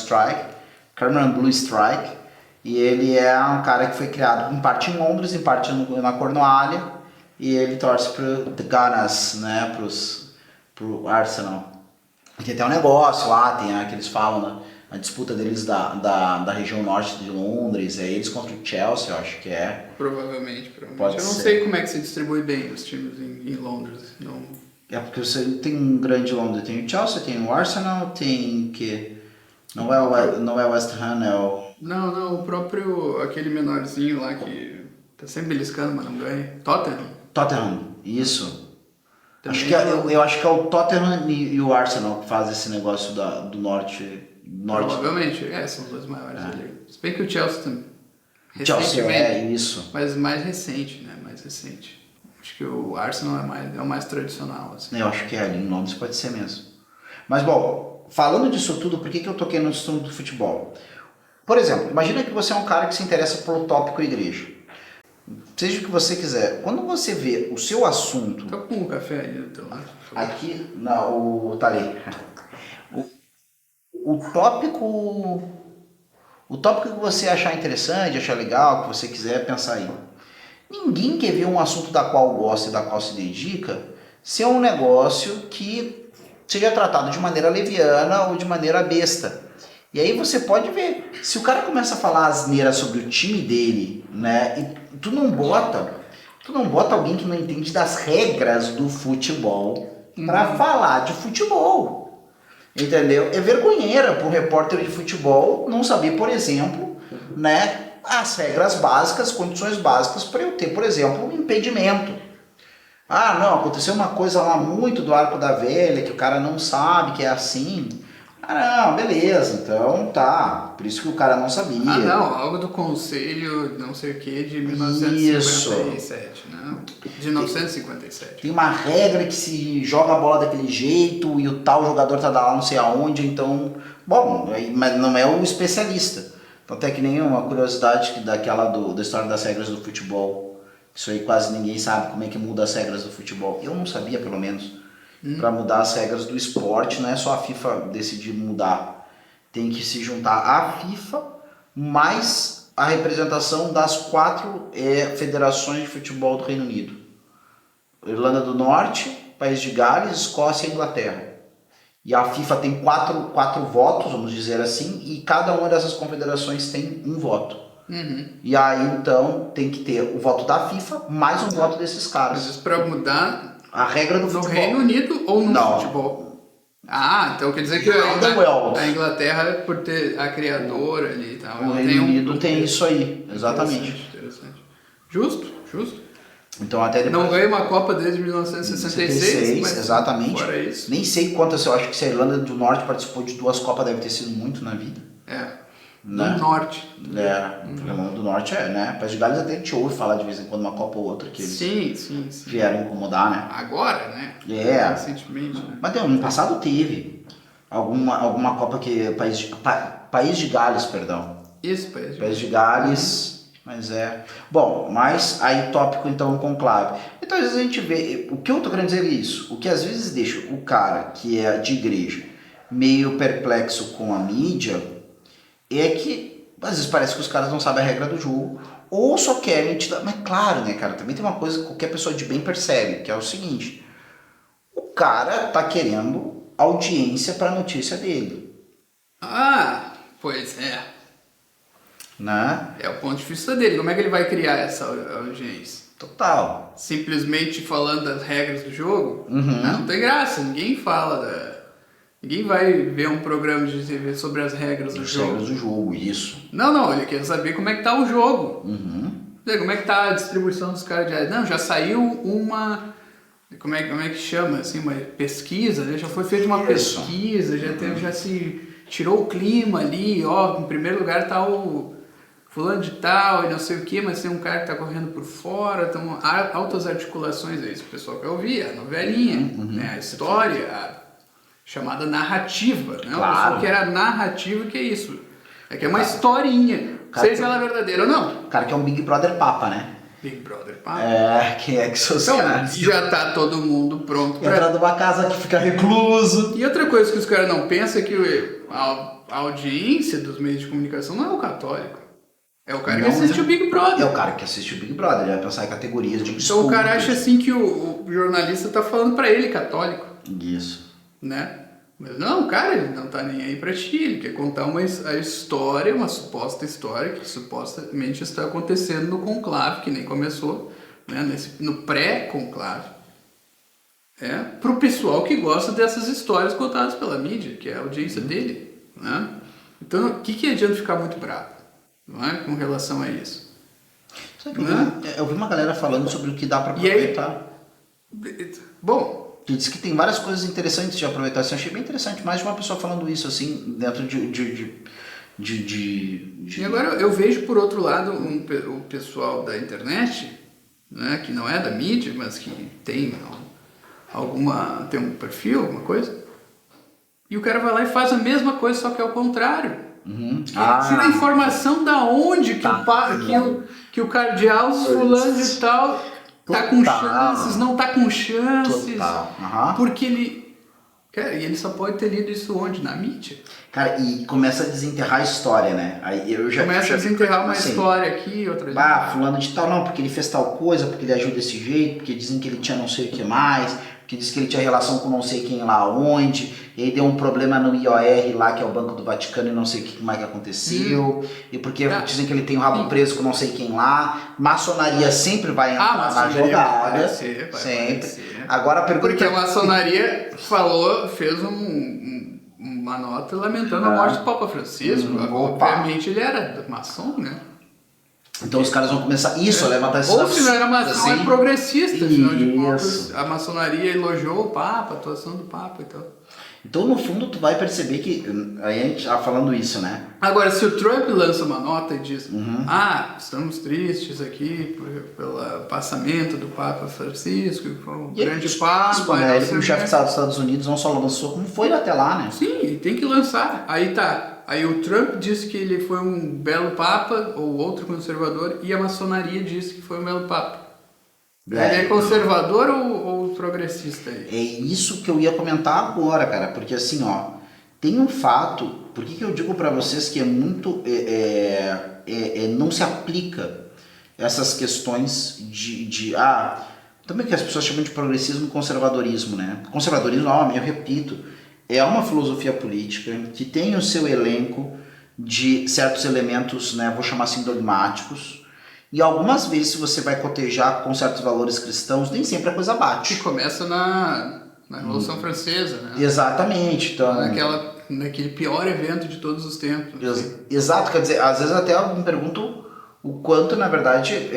S1: Blue Strike. E ele é um cara que foi criado em parte em Londres, em parte na Cornualha. E ele torce pro The Gunners, né, pro Arsenal. E tem até um negócio lá, tem que eles falam, né, a disputa deles da região norte de Londres, é eles contra o Chelsea, eu acho que é.
S2: Provavelmente.
S1: Pode
S2: Eu não
S1: ser.
S2: sei como é que se distribui bem os times em Londres. Não...
S1: É porque você tem um grande Londres, tem o Chelsea, tem o Arsenal, tem que... Não é o West Ham, é o...
S2: Não, o próprio, aquele menorzinho lá que tá sempre beliscando, mas não ganha.
S1: Tottenham, isso.
S2: Também
S1: Acho que eu acho que é o Tottenham e o Arsenal que fazem esse negócio do norte.
S2: Provavelmente, são os dois maiores ali. Se bem que o Chelsea também.
S1: Chelsea, isso.
S2: Mas mais recente, né? Mais recente. Acho que o Arsenal é o mais tradicional, assim.
S1: Eu acho que ali em Londres pode ser mesmo. Mas, bom, falando disso tudo, por que eu toquei no assunto do futebol? Por exemplo, imagina que você é um cara que se interessa pelo tópico igreja. Seja o que você quiser. Quando você vê o seu assunto...
S2: Tô com um café aí do teu lado.
S1: Aqui, não, tá ali. O tópico que você achar interessante, achar legal, que você quiser pensar aí. Ninguém quer ver um assunto da qual gosta e da qual se dedica ser um negócio que seja tratado de maneira leviana ou de maneira besta. E aí você pode ver, se o cara começa a falar asneira sobre o time dele, né, e tu não bota alguém que não entende das regras do futebol para falar de futebol. Entendeu? É vergonheira para um repórter de futebol não saber, por exemplo, né, as regras básicas, condições básicas para eu ter, por exemplo, um impedimento. Ah, não, aconteceu uma coisa lá muito do Arco da Velha que o cara não sabe que é assim. Ah, não, beleza, então tá. Por isso que o cara não sabia.
S2: Ah, não, algo do conselho, não sei o que, de 1957, né? De 1957.
S1: Tem uma regra que se joga a bola daquele jeito e o tal jogador tá lá não sei aonde, então... Bom, mas não é o especialista. Então tem que nem uma curiosidade daquela da história das regras do futebol. Isso aí quase ninguém sabe como é que muda as regras do futebol. Eu não sabia, pelo menos. Para mudar as regras do esporte, não é só a FIFA decidir mudar. Tem que se juntar a FIFA mais a representação das 4 federações de futebol do Reino Unido. Irlanda do Norte, País de Gales, Escócia e Inglaterra. E a FIFA tem quatro votos, vamos dizer assim, e cada uma dessas confederações tem um voto. E aí, então, tem que ter o voto da FIFA mais um voto desses caras.
S2: Mas isso para mudar
S1: a regra do futebol.
S2: No Reino Unido ou no futebol? Ah, então quer dizer que a Inglaterra, por ter a criadora ali e tal...
S1: O Reino Unido tem isso aí, exatamente.
S2: Interessante. Justo.
S1: Então, até depois...
S2: Não ganha uma Copa desde 1966, mas
S1: exatamente.
S2: Fora isso.
S1: Nem sei quantas, eu acho que se a Irlanda do Norte participou de 2 Copas, deve ter sido muito na vida.
S2: Né? Do Norte.
S1: A Irlanda do Norte né? País de Gales até a gente ouve falar de vez em quando uma Copa ou outra que eles
S2: sim.
S1: vieram incomodar, né?
S2: Agora, né? Recentemente, né?
S1: Mas no passado teve alguma Copa que... País de Gales, perdão.
S2: Isso,
S1: País de Gales... Mas Bom, mas aí tópico então conclave. Então às vezes a gente vê... O que eu tô querendo dizer é isso. O que às vezes deixa o cara que é de igreja meio perplexo com a mídia é que às vezes parece que os caras não sabem a regra do jogo ou só querem te dar... Mas claro, né, cara? Também tem uma coisa que qualquer pessoa de bem percebe, que é o seguinte. O cara tá querendo audiência pra notícia dele.
S2: Ah, pois é.
S1: Né?
S2: É o ponto de vista dele. Como é que ele vai criar essa audiência?
S1: Total.
S2: simplesmente falando das regras do jogo, não tem graça, ninguém fala Ninguém vai ver um programa de TV sobre as regras do
S1: As
S2: jogo.
S1: regras do jogo, isso.
S2: Não, ele quer saber como é que tá o jogo. Como é que tá a distribuição dos caras de área. Não, já saiu uma... Como é que chama? Assim, uma pesquisa, né? Já foi feita uma pesquisa, já se tirou o clima ali, ó, em primeiro lugar tá o fulano de tal e não sei o que, mas tem um cara que tá correndo por fora, então altas articulações, é isso que o pessoal quer ouvir, a novelinha, né? A história, a chamada narrativa, né?
S1: Claro.
S2: O pessoal que era narrativa, que é isso. É que é uma historinha, seja ela verdadeira ou não.
S1: O cara que é um Big Brother Papa, né?
S2: Big Brother, pá.
S1: Quem é que são os
S2: Então,
S1: caras?
S2: já tá todo mundo pronto pra...
S1: Entra numa casa que fica recluso.
S2: E outra coisa que os caras não pensam é que a audiência dos meios de comunicação não é o católico. É o cara que assiste o Big Brother.
S1: É o cara que assiste o Big Brother, ele vai pensar em categorias de
S2: Então o cara acha assim que o jornalista tá falando pra ele, católico.
S1: Isso.
S2: Né? Mas não, cara, ele não tá nem aí pra ti, ele quer contar a história, uma suposta história que supostamente está acontecendo no conclave, que nem começou, né? No pré-conclave. Pro pessoal que gosta dessas histórias contadas pela mídia, que é a audiência dele, né? Então, o que adianta ficar muito bravo, não é? Com relação a isso.
S1: Eu vi uma galera falando sobre o que dá pra aproveitar.
S2: Bom...
S1: Que diz que tem várias coisas interessantes de aproveitar. Eu achei bem interessante, mais de uma pessoa falando isso, assim, dentro de...
S2: E agora eu vejo, por outro lado, o pessoal da internet, né, que não é da mídia, mas que tem tem um perfil, alguma coisa, e o cara vai lá e faz a mesma coisa, só que é o contrário. Ele tira a informação da onde que o cardeal fulano de tal... Tá com chances, não tá com chances. Porque ele... Cara, e ele só pode ter lido isso onde? Na mídia.
S1: Cara, e começa a desenterrar a história, né? Aí eu já
S2: começa a desenterrar uma história aqui, outra ali.
S1: Fulano de tal, não, porque ele fez tal coisa, porque ele agiu desse jeito, porque dizem que ele tinha não sei o que mais, porque diz que ele tinha relação com não sei quem lá onde, e aí deu um problema no IOR lá, que é o Banco do Vaticano, e não sei o que mais que aconteceu, e porque dizem que ele tem o rabo preso com não sei quem lá. Maçonaria sempre vai entrar na jogada, sempre. Agora a pergunta...
S2: Porque a maçonaria fez uma nota lamentando a morte do Papa Francisco. Obviamente ele era maçom, né?
S1: Então os caras vão começar a levantar esses
S2: Ou se não era maçom, é progressista. Afinal de
S1: contas,
S2: a maçonaria elogiou o Papa, a atuação do Papa e tal.
S1: Então, no fundo, tu vai perceber que... Aí a gente tá falando isso, né?
S2: Agora, se o Trump lança uma nota e diz estamos tristes aqui pelo passamento do Papa Francisco, que foi um grande Papa...
S1: Ele, como chefe de Estado dos Estados Unidos, não só lançou, como foi até lá, né?
S2: Sim, tem que lançar. Aí o Trump disse que ele foi um belo Papa, ou outro conservador, e a maçonaria disse que foi um belo Papa. Ele é conservador ou progressista aí?
S1: É isso que eu ia comentar agora, cara, porque assim, tem um fato, por que eu digo pra vocês que é muito, não se aplica essas questões também que as pessoas chamam de progressismo e conservadorismo, né? Conservadorismo, novamente, eu repito, é uma filosofia política que tem o seu elenco de certos elementos, né, vou chamar assim, dogmáticos. E algumas vezes, se você vai cotejar com certos valores cristãos, nem sempre a coisa bate.
S2: Que começa na Revolução Francesa, né?
S1: Exatamente. Então,
S2: naquele pior evento de todos os tempos.
S1: Exato, quer dizer, às vezes até eu me pergunto o quanto, na verdade,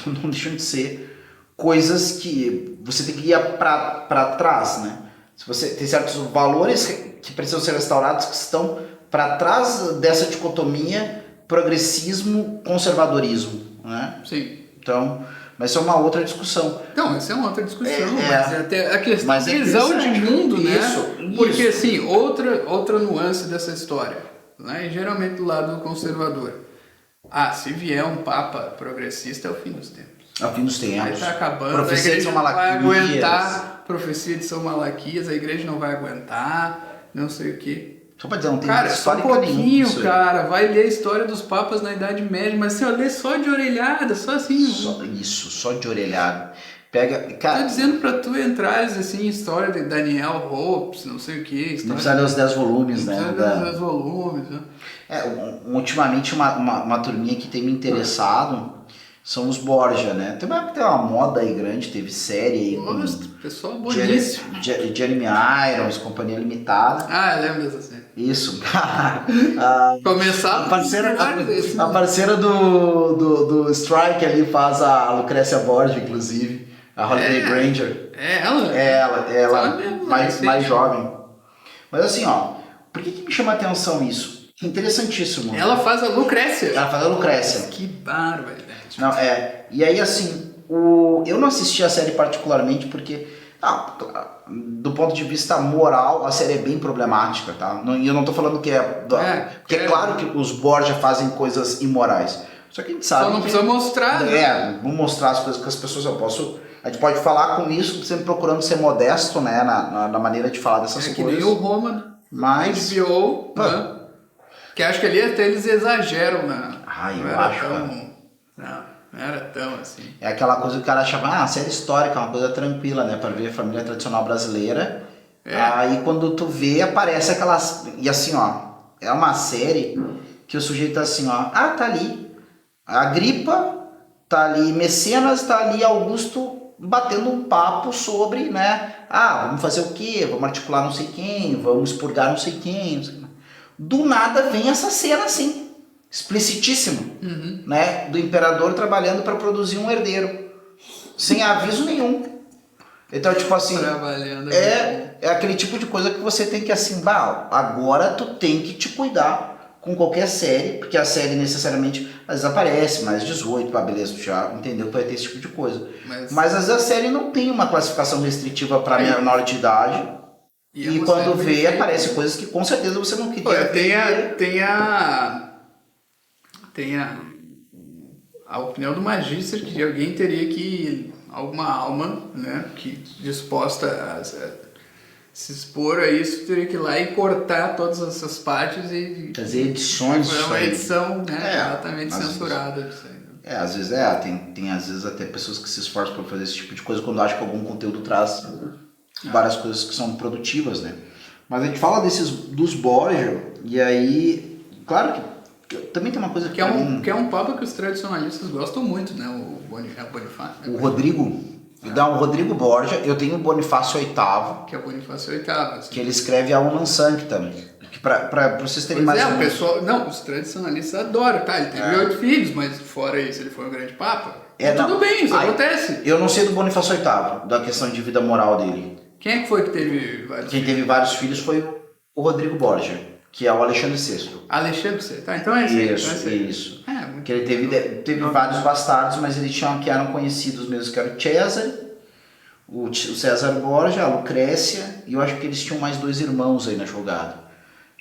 S1: não deixam de ser coisas que você tem que ir para trás, né? Se você tem certos valores que precisam ser restaurados, que estão para trás dessa dicotomia progressismo, conservadorismo, né?
S2: Sim.
S1: Então, mas isso é uma outra discussão.
S2: Não, essa é uma outra discussão, mas até a questão de visão de mundo, né?
S1: Isso.
S2: Porque, assim, outra nuance dessa história, né? E geralmente do lado conservador. Se vier um Papa progressista, é o fim dos tempos.
S1: É o fim dos tempos.
S2: Aí tá acabando,
S1: Profecia de São Malaquias.
S2: Vai aguentar, profecia de São Malaquias, a igreja não vai aguentar, não sei o quê.
S1: Só pra dizer, não tem
S2: história nenhuma. Cara, só um pouquinho, cara. Vai ler a história dos papas na Idade Média, mas assim, lê só de orelhada, só assim.
S1: Só de orelhada. Pega, cara...
S2: Tô dizendo pra tu entrar, assim, história de Daniel Hopes, não sei o quê.
S1: Não precisa ler os 10 volumes, né?
S2: Não precisa ler os 10 volumes, né?
S1: Ultimamente uma turminha que tem me interessado São os Borgia, né? Tem uma moda aí grande, teve série aí
S2: Gosto, pessoal boníssimo.
S1: Jeremy Irons, Companhia Limitada.
S2: Ah, eu lembro dessa série.
S1: Isso.
S2: Começar
S1: a parceira do Strike ali faz a Lucrécia Borgia, inclusive. A Holiday Granger.
S2: É ela?
S1: Ela
S2: mesmo,
S1: mais jovem. Mas assim, ó, por que me chama a atenção isso? Interessantíssimo.
S2: Ela faz a Lucrécia.
S1: Ela faz a Lucrécia.
S2: Que barbaridade.
S1: Não, e aí assim, eu não assisti a série particularmente porque, do ponto de vista moral, a série é bem problemática, tá? E eu não tô falando que porque é claro que os Borgia fazem coisas imorais. Só que a gente sabe.
S2: Só não precisa mostrar,
S1: né? Vou mostrar as coisas que as pessoas a gente pode falar com isso, sempre procurando ser modesto, né? Na maneira de falar dessas coisas.
S2: Que nem o Roma,
S1: mas
S2: HBO, né? Que acho que ali até eles exageram, né?
S1: Eu acho.
S2: Não era tão assim.
S1: É aquela coisa que o cara achava, a série histórica é uma coisa tranquila, né? Pra ver a família tradicional brasileira. Aí quando tu vê, aparece aquelas. E assim, ó, é uma série que o sujeito tá assim, ó, tá ali. Agripa, tá ali Mecenas, tá ali Augusto batendo um papo sobre, né? Vamos fazer o quê? Vamos articular não sei quem, vamos expurgar não sei quem. Não sei quem. Do nada vem essa cena assim, explicitíssima, né? Do imperador trabalhando para produzir um herdeiro, sem aviso nenhum. Então, tipo assim, é aquele tipo de coisa que você tem que assim, agora tu tem que te cuidar com qualquer série, porque a série necessariamente, às vezes aparece mais 18, beleza, tu já entendeu que vai ter esse tipo de coisa. Mas às vezes a série não tem uma classificação restritiva para menor de idade. E quando vê, aparece coisas que com certeza você não queria.
S2: Tem a opinião do Magister que alguém teria que, alguma alma, né, que disposta a se expor a isso, teria que ir lá e cortar todas essas partes e
S1: fazer edições.
S2: Foi uma edição, né, exatamente censurada disso aí.
S1: Às vezes tem às vezes até pessoas que se esforçam para fazer esse tipo de coisa quando acham que algum conteúdo traz várias coisas que são produtivas, né? Mas a gente fala dos Borgia, e aí, claro que também tem uma coisa
S2: que é um papo que os tradicionalistas gostam muito, né? O Bonifácio.
S1: O Rodrigo, o Rodrigo Borgia, eu tenho o Bonifácio VIII.
S2: Que é o Bonifácio VIII. Assim.
S1: Que ele escreve a Unam Sanctam. Que pra vocês terem mais
S2: o pessoal, os tradicionalistas adoram, tá? Ele teve 8 filhos, mas fora isso, ele foi um grande papa. Tudo bem, isso acontece.
S1: Eu não sei do Bonifácio VIII, da questão de vida moral dele.
S2: Quem é que foi que teve vários
S1: filhos? Quem teve vários filhos foi o Rodrigo Borgia, que é o Alexandre VI.
S2: Alexandre VI, tá? Então é isso.
S1: Isso. Que ele teve vários bastardos, mas ele tinha que eram conhecidos mesmo, que era o César, o César Borgia, a Lucrécia, e eu acho que eles tinham mais 2 irmãos aí na jogada.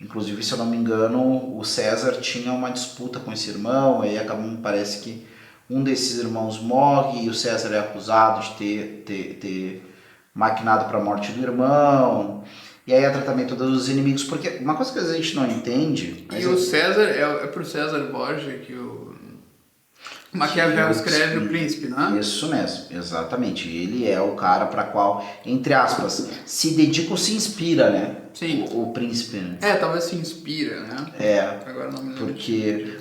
S1: Inclusive, se eu não me engano, o César tinha uma disputa com esse irmão, aí parece que um desses irmãos morre e o César é acusado de ter maquinado para a morte do irmão, e aí é tratamento dos inimigos, porque uma coisa que às vezes a gente não entende...
S2: E o César, é pro César Borgia que o Maquiavel escreve o Príncipe, não é?
S1: Isso mesmo, exatamente. Ele é o cara para qual, entre aspas, se dedica ou se inspira, né?
S2: Sim.
S1: O Príncipe, né?
S2: Talvez se inspira, né?
S1: Agora não me lembro.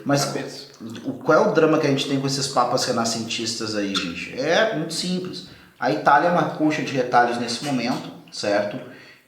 S1: Mas qual é o drama que a gente tem com esses papas renascentistas aí, gente? É muito simples. A Itália é uma coxa de retalhos nesse momento, certo?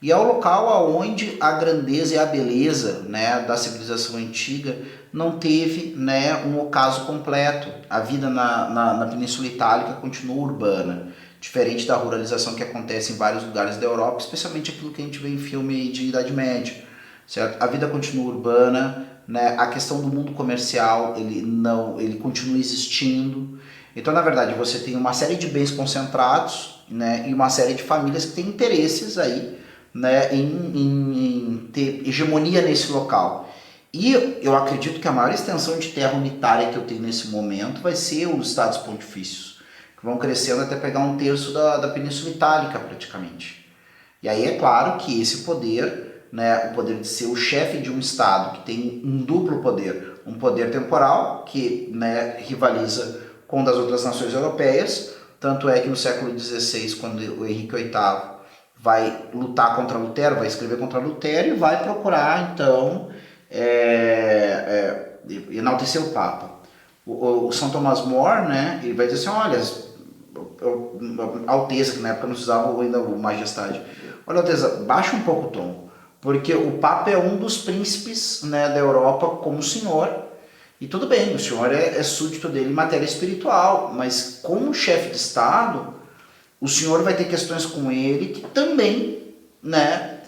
S1: E é o local onde a grandeza e a beleza, né, da civilização antiga não teve, né, um ocaso completo. A vida na Península Itálica continua urbana, diferente da ruralização que acontece em vários lugares da Europa, especialmente aquilo que a gente vê em filme de Idade Média. Certo? A vida continua urbana, né? A questão do mundo comercial ele continua existindo. Então, na verdade, você tem uma série de bens concentrados, né, e uma série de famílias que têm interesses aí, né, em ter hegemonia nesse local. E eu acredito que a maior extensão de terra unitária que eu tenho nesse momento vai ser os Estados Pontifícios, que vão crescendo até pegar 1/3 da Península Itálica, praticamente. E aí é claro que esse poder, né, o poder de ser o chefe de um Estado que tem um duplo poder, um poder temporal, que, né, rivaliza com o das outras nações europeias, tanto é que no século XVI, quando o Henrique VIII vai lutar contra Lutero, vai escrever contra Lutero e vai procurar, então, enaltecer o Papa. o São Tomás More, né, ele vai dizer assim, olha, Alteza, que na época não se usava ainda o Majestade, olha, Alteza, baixa um pouco o tom, porque o Papa é um dos príncipes, né, da Europa como senhor, e tudo bem, o senhor é súdito dele em matéria espiritual, mas como chefe de Estado, o senhor vai ter questões com ele que também, né,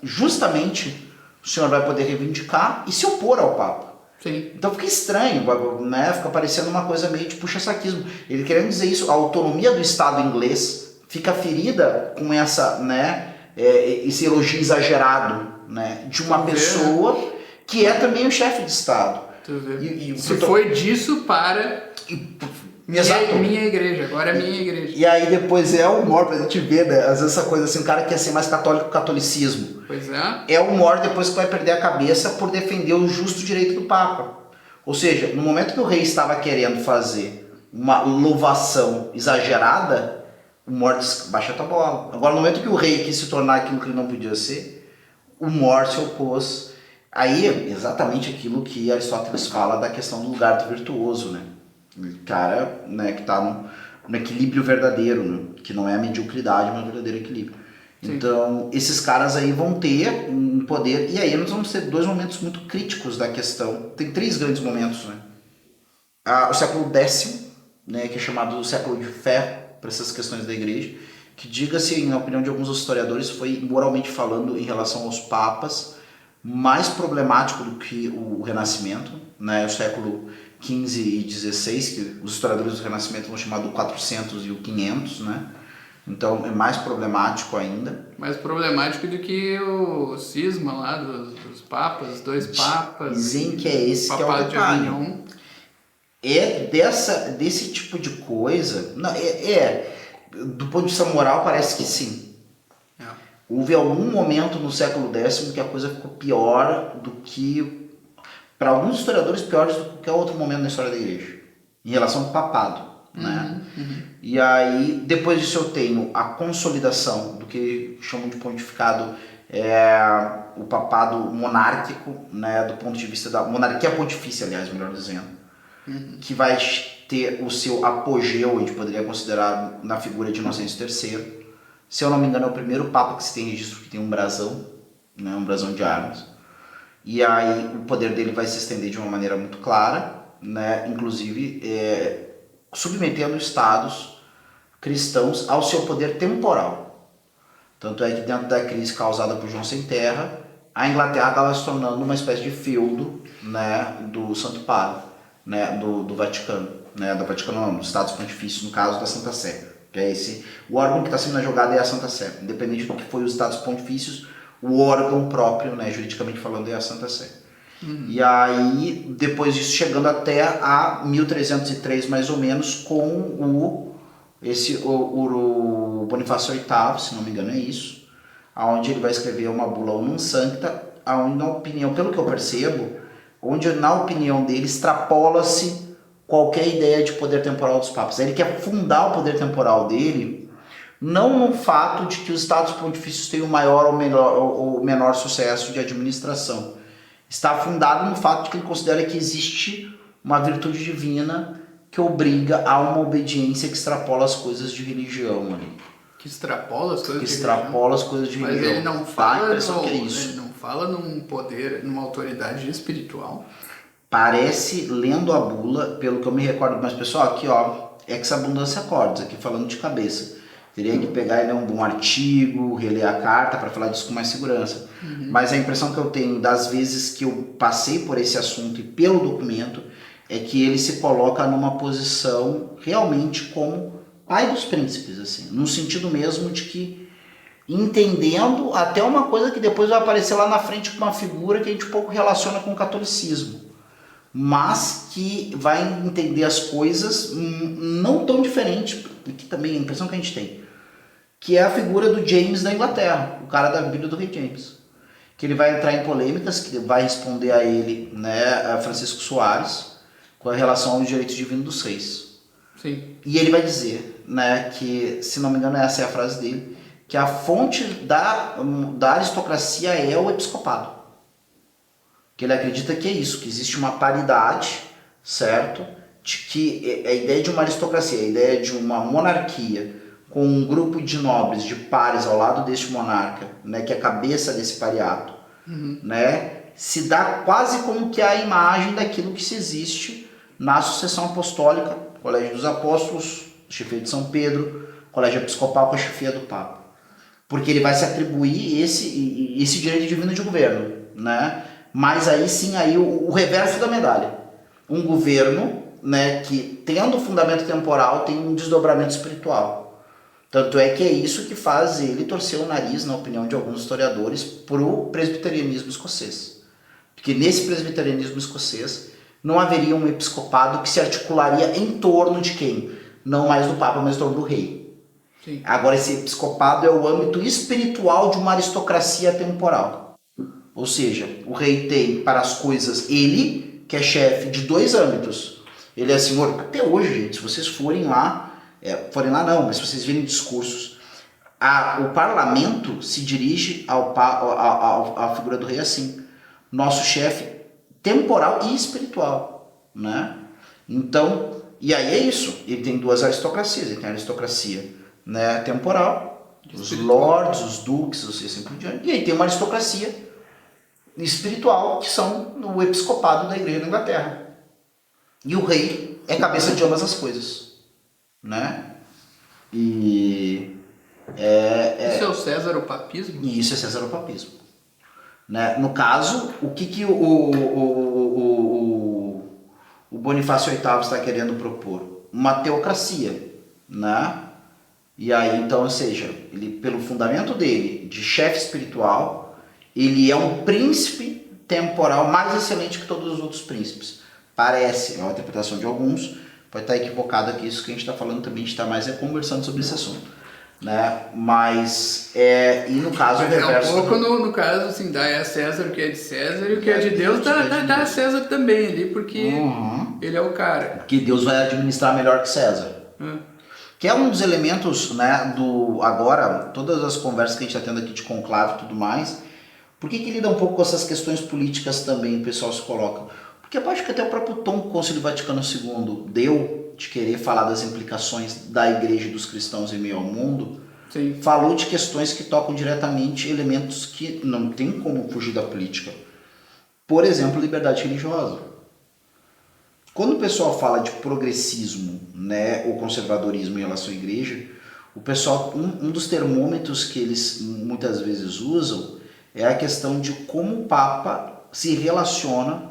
S1: justamente o senhor vai poder reivindicar e se opor ao Papa.
S2: Sim.
S1: Então fica estranho, né? Fica parecendo uma coisa meio de puxa-saquismo. Ele querendo dizer isso, a autonomia do Estado inglês fica ferida com essa, né, esse elogio exagerado, né, de uma pessoa que é também o chefe de Estado.
S2: Se foi disso para minha igreja, agora é minha igreja.
S1: E aí depois é o humor pra gente ver, né? Às vezes essa coisa assim, o cara quer ser mais católico que o catolicismo.
S2: Pois é.
S1: É o humor depois que vai perder a cabeça por defender o justo direito do Papa. Ou seja, no momento que o rei estava querendo fazer uma louvação exagerada, o humor diz, baixa a tua bola. Agora no momento que o rei quis se tornar aquilo que ele não podia ser, o humor se opôs. Aí exatamente aquilo que Aristóteles fala da questão do lugar do virtuoso, né? O cara, né, que está no equilíbrio verdadeiro, né? Que não é a mediocridade, mas o verdadeiro equilíbrio. Sim. Então, esses caras aí vão ter um poder, e aí nós vamos ter dois momentos muito críticos da questão. Tem três grandes momentos, né? O século X, né, que é chamado o século de ferro para essas questões da igreja, que, diga-se, na opinião de alguns historiadores, foi, moralmente falando, em relação aos papas, mais problemático do que o Renascimento, né? O século XV e XVI, que os historiadores do Renascimento vão chamar do 400 e o 500, né? Então é mais problemático ainda.
S2: Mais problemático do que o cisma lá dos papas, dois papas.
S1: Dizem que é esse que é o detalhe. Desse tipo de coisa. Não, do ponto de vista moral, parece que sim. É. Houve algum momento no século X que a coisa ficou pior do que, para alguns historiadores, piores do que qualquer outro momento na história da igreja, em relação ao papado. Né? E aí, depois disso eu tenho a consolidação do que chamam de pontificado, o papado monárquico, né? Do ponto de vista da monarquia pontifícia, aliás, melhor dizendo, que vai ter o seu apogeu, a gente poderia considerar na figura de Inocêncio III. Se eu não me engano, é o primeiro papa que se tem registro que tem um brasão, né? Um brasão de armas. E aí o poder dele vai se estender de uma maneira muito clara, né? Inclusive submetendo estados cristãos ao seu poder temporal. Tanto é que dentro da crise causada por João Sem Terra, a Inglaterra estava se tornando uma espécie de feudo, né, do Santo Padre, né, do Vaticano, né, do Vaticano não, dos Estados Pontifícios, no caso da Santa Sé. Que é o órgão que está sendo na jogada é a Santa Sé. Independente do que foi os Estados Pontifícios, o órgão próprio, né, juridicamente falando, é a Santa Sé. E aí, depois disso, chegando até a 1303, mais ou menos, com o Bonifácio VIII, se não me engano é isso, onde ele vai escrever uma bula Unum Sancta, onde, na opinião, pelo que eu percebo, onde na opinião dele extrapola-se qualquer ideia de poder temporal dos papas. Ele quer fundar o poder temporal dele, não no fato de que os Estados Pontifícios têm o maior ou menor sucesso de administração. Está fundado no fato de que ele considera que existe uma virtude divina que obriga a uma obediência que extrapola as coisas de religião ali.
S2: Que extrapola as coisas
S1: de religião? Que extrapola as coisas de religião.
S2: Mas ele não fala, ele não fala num poder, numa autoridade espiritual?
S1: Parece, lendo a bula, pelo que eu me recordo, mas pessoal, aqui ó, ex-abundância cordes, aqui falando de cabeça. Teria que pegar e ler um bom artigo, reler a carta para falar disso com mais segurança. Mas a impressão que eu tenho das vezes que eu passei por esse assunto e pelo documento é que ele se coloca numa posição realmente como pai dos príncipes, assim, no sentido mesmo de que entendendo até uma coisa que depois vai aparecer lá na frente com uma figura que a gente pouco relaciona com o catolicismo, mas que vai entender as coisas não tão diferente, que também é a impressão que a gente tem, que é a figura do James da Inglaterra, o cara da Bíblia do Rei James, que ele vai entrar em polêmicas, que vai responder a ele, né, a Francisco Soares, com relação aos direitos divinos dos reis.
S2: Sim.
S1: E ele vai dizer, né, que, se não me engano essa é a frase dele, que a fonte da aristocracia é o episcopado. Que ele acredita que é isso, que existe uma paridade, certo, de que a ideia de uma aristocracia, a ideia de uma monarquia com um grupo de nobres, de pares ao lado deste monarca, né, que é a cabeça desse pareato, né, se dá quase como que a imagem daquilo que se existe na sucessão apostólica, Colégio dos Apóstolos, chefia de São Pedro, Colégio Episcopal com a chefia do Papa. Porque ele vai se atribuir esse direito divino de governo, né? Mas aí sim, aí o reverso da medalha. Um governo, né, que tendo fundamento temporal tem um desdobramento espiritual. Tanto é que é isso que faz ele torcer o nariz, na opinião de alguns historiadores, para o presbiterianismo escocês. Porque nesse presbiterianismo escocês não haveria um episcopado que se articularia em torno de quem? Não mais do Papa, mas em torno do rei.
S2: Sim.
S1: Agora, esse episcopado é o âmbito espiritual de uma aristocracia temporal. Ou seja, o rei tem para as coisas ele, que é chefe de 2 âmbitos. Ele é senhor, até hoje, gente, se vocês forem lá mas se vocês virem discursos, o parlamento se dirige à figura do rei assim. Nosso chefe temporal e espiritual, né? Então, e aí é isso. Ele tem 2 aristocracias. Ele tem a aristocracia, né, temporal, os lords, os duques, assim por diante. E aí tem uma aristocracia espiritual, que são o episcopado da igreja da Inglaterra. E o rei é cabeça de ambas as coisas, né? E
S2: Isso é o César, o papismo?
S1: E isso é César o papismo, né? No caso, o que o Bonifácio VIII está querendo propor? Uma teocracia, né? E aí, então, ou seja, ele, pelo fundamento dele, de chefe espiritual, ele é um príncipe temporal mais excelente que todos os outros príncipes. Parece, é uma interpretação de alguns, pode estar equivocado aqui, isso que a gente está falando também, a gente está mais conversando sobre esse assunto, né? Mas, e no caso, o reverso...
S2: um pouco no caso, assim, dá a César o que é de César e o que é de Deus dá a César também ali, porque ele é o cara.
S1: Porque Deus vai administrar melhor que César. Que é um dos elementos, né, agora, todas as conversas que a gente está tendo aqui de conclave e tudo mais, por que lida um pouco com essas questões políticas também, o pessoal se coloca? Porque eu acho que até o próprio tom que o Concílio Vaticano II deu, de querer falar das implicações da igreja e dos cristãos em meio ao mundo,
S2: Sim.
S1: Falou de questões que tocam diretamente elementos que não tem como fugir da política. Por exemplo, liberdade religiosa. Quando o pessoal fala de progressismo, né, ou conservadorismo em relação à igreja, o pessoal, um dos termômetros que eles muitas vezes usam é a questão de como o Papa se relaciona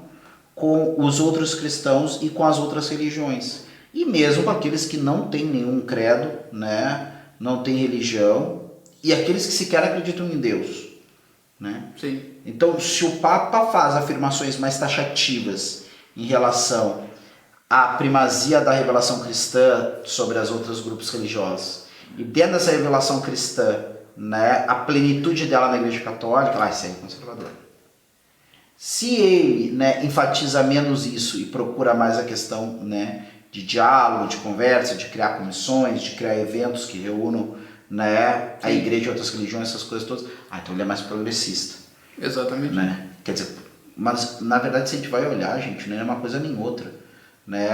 S1: com os outros cristãos e com as outras religiões. E mesmo com aqueles que não têm nenhum credo, né, não têm religião, e aqueles que sequer acreditam em Deus. Né?
S2: Sim.
S1: Então, se o Papa faz afirmações mais taxativas em relação à primazia da revelação cristã sobre as outros grupos religiosos, e dentro dessa revelação cristã, né, a plenitude dela na Igreja Católica, vai ser conservador. Se ele, né, enfatiza menos isso e procura mais a questão, né, de diálogo, de conversa, de criar comissões, de criar eventos que reúnam, né, a igreja e outras religiões, essas coisas todas, então ele é mais progressista.
S2: Exatamente.
S1: Né? Quer dizer, mas na verdade se a gente vai olhar, gente, não é uma coisa nem outra. Né?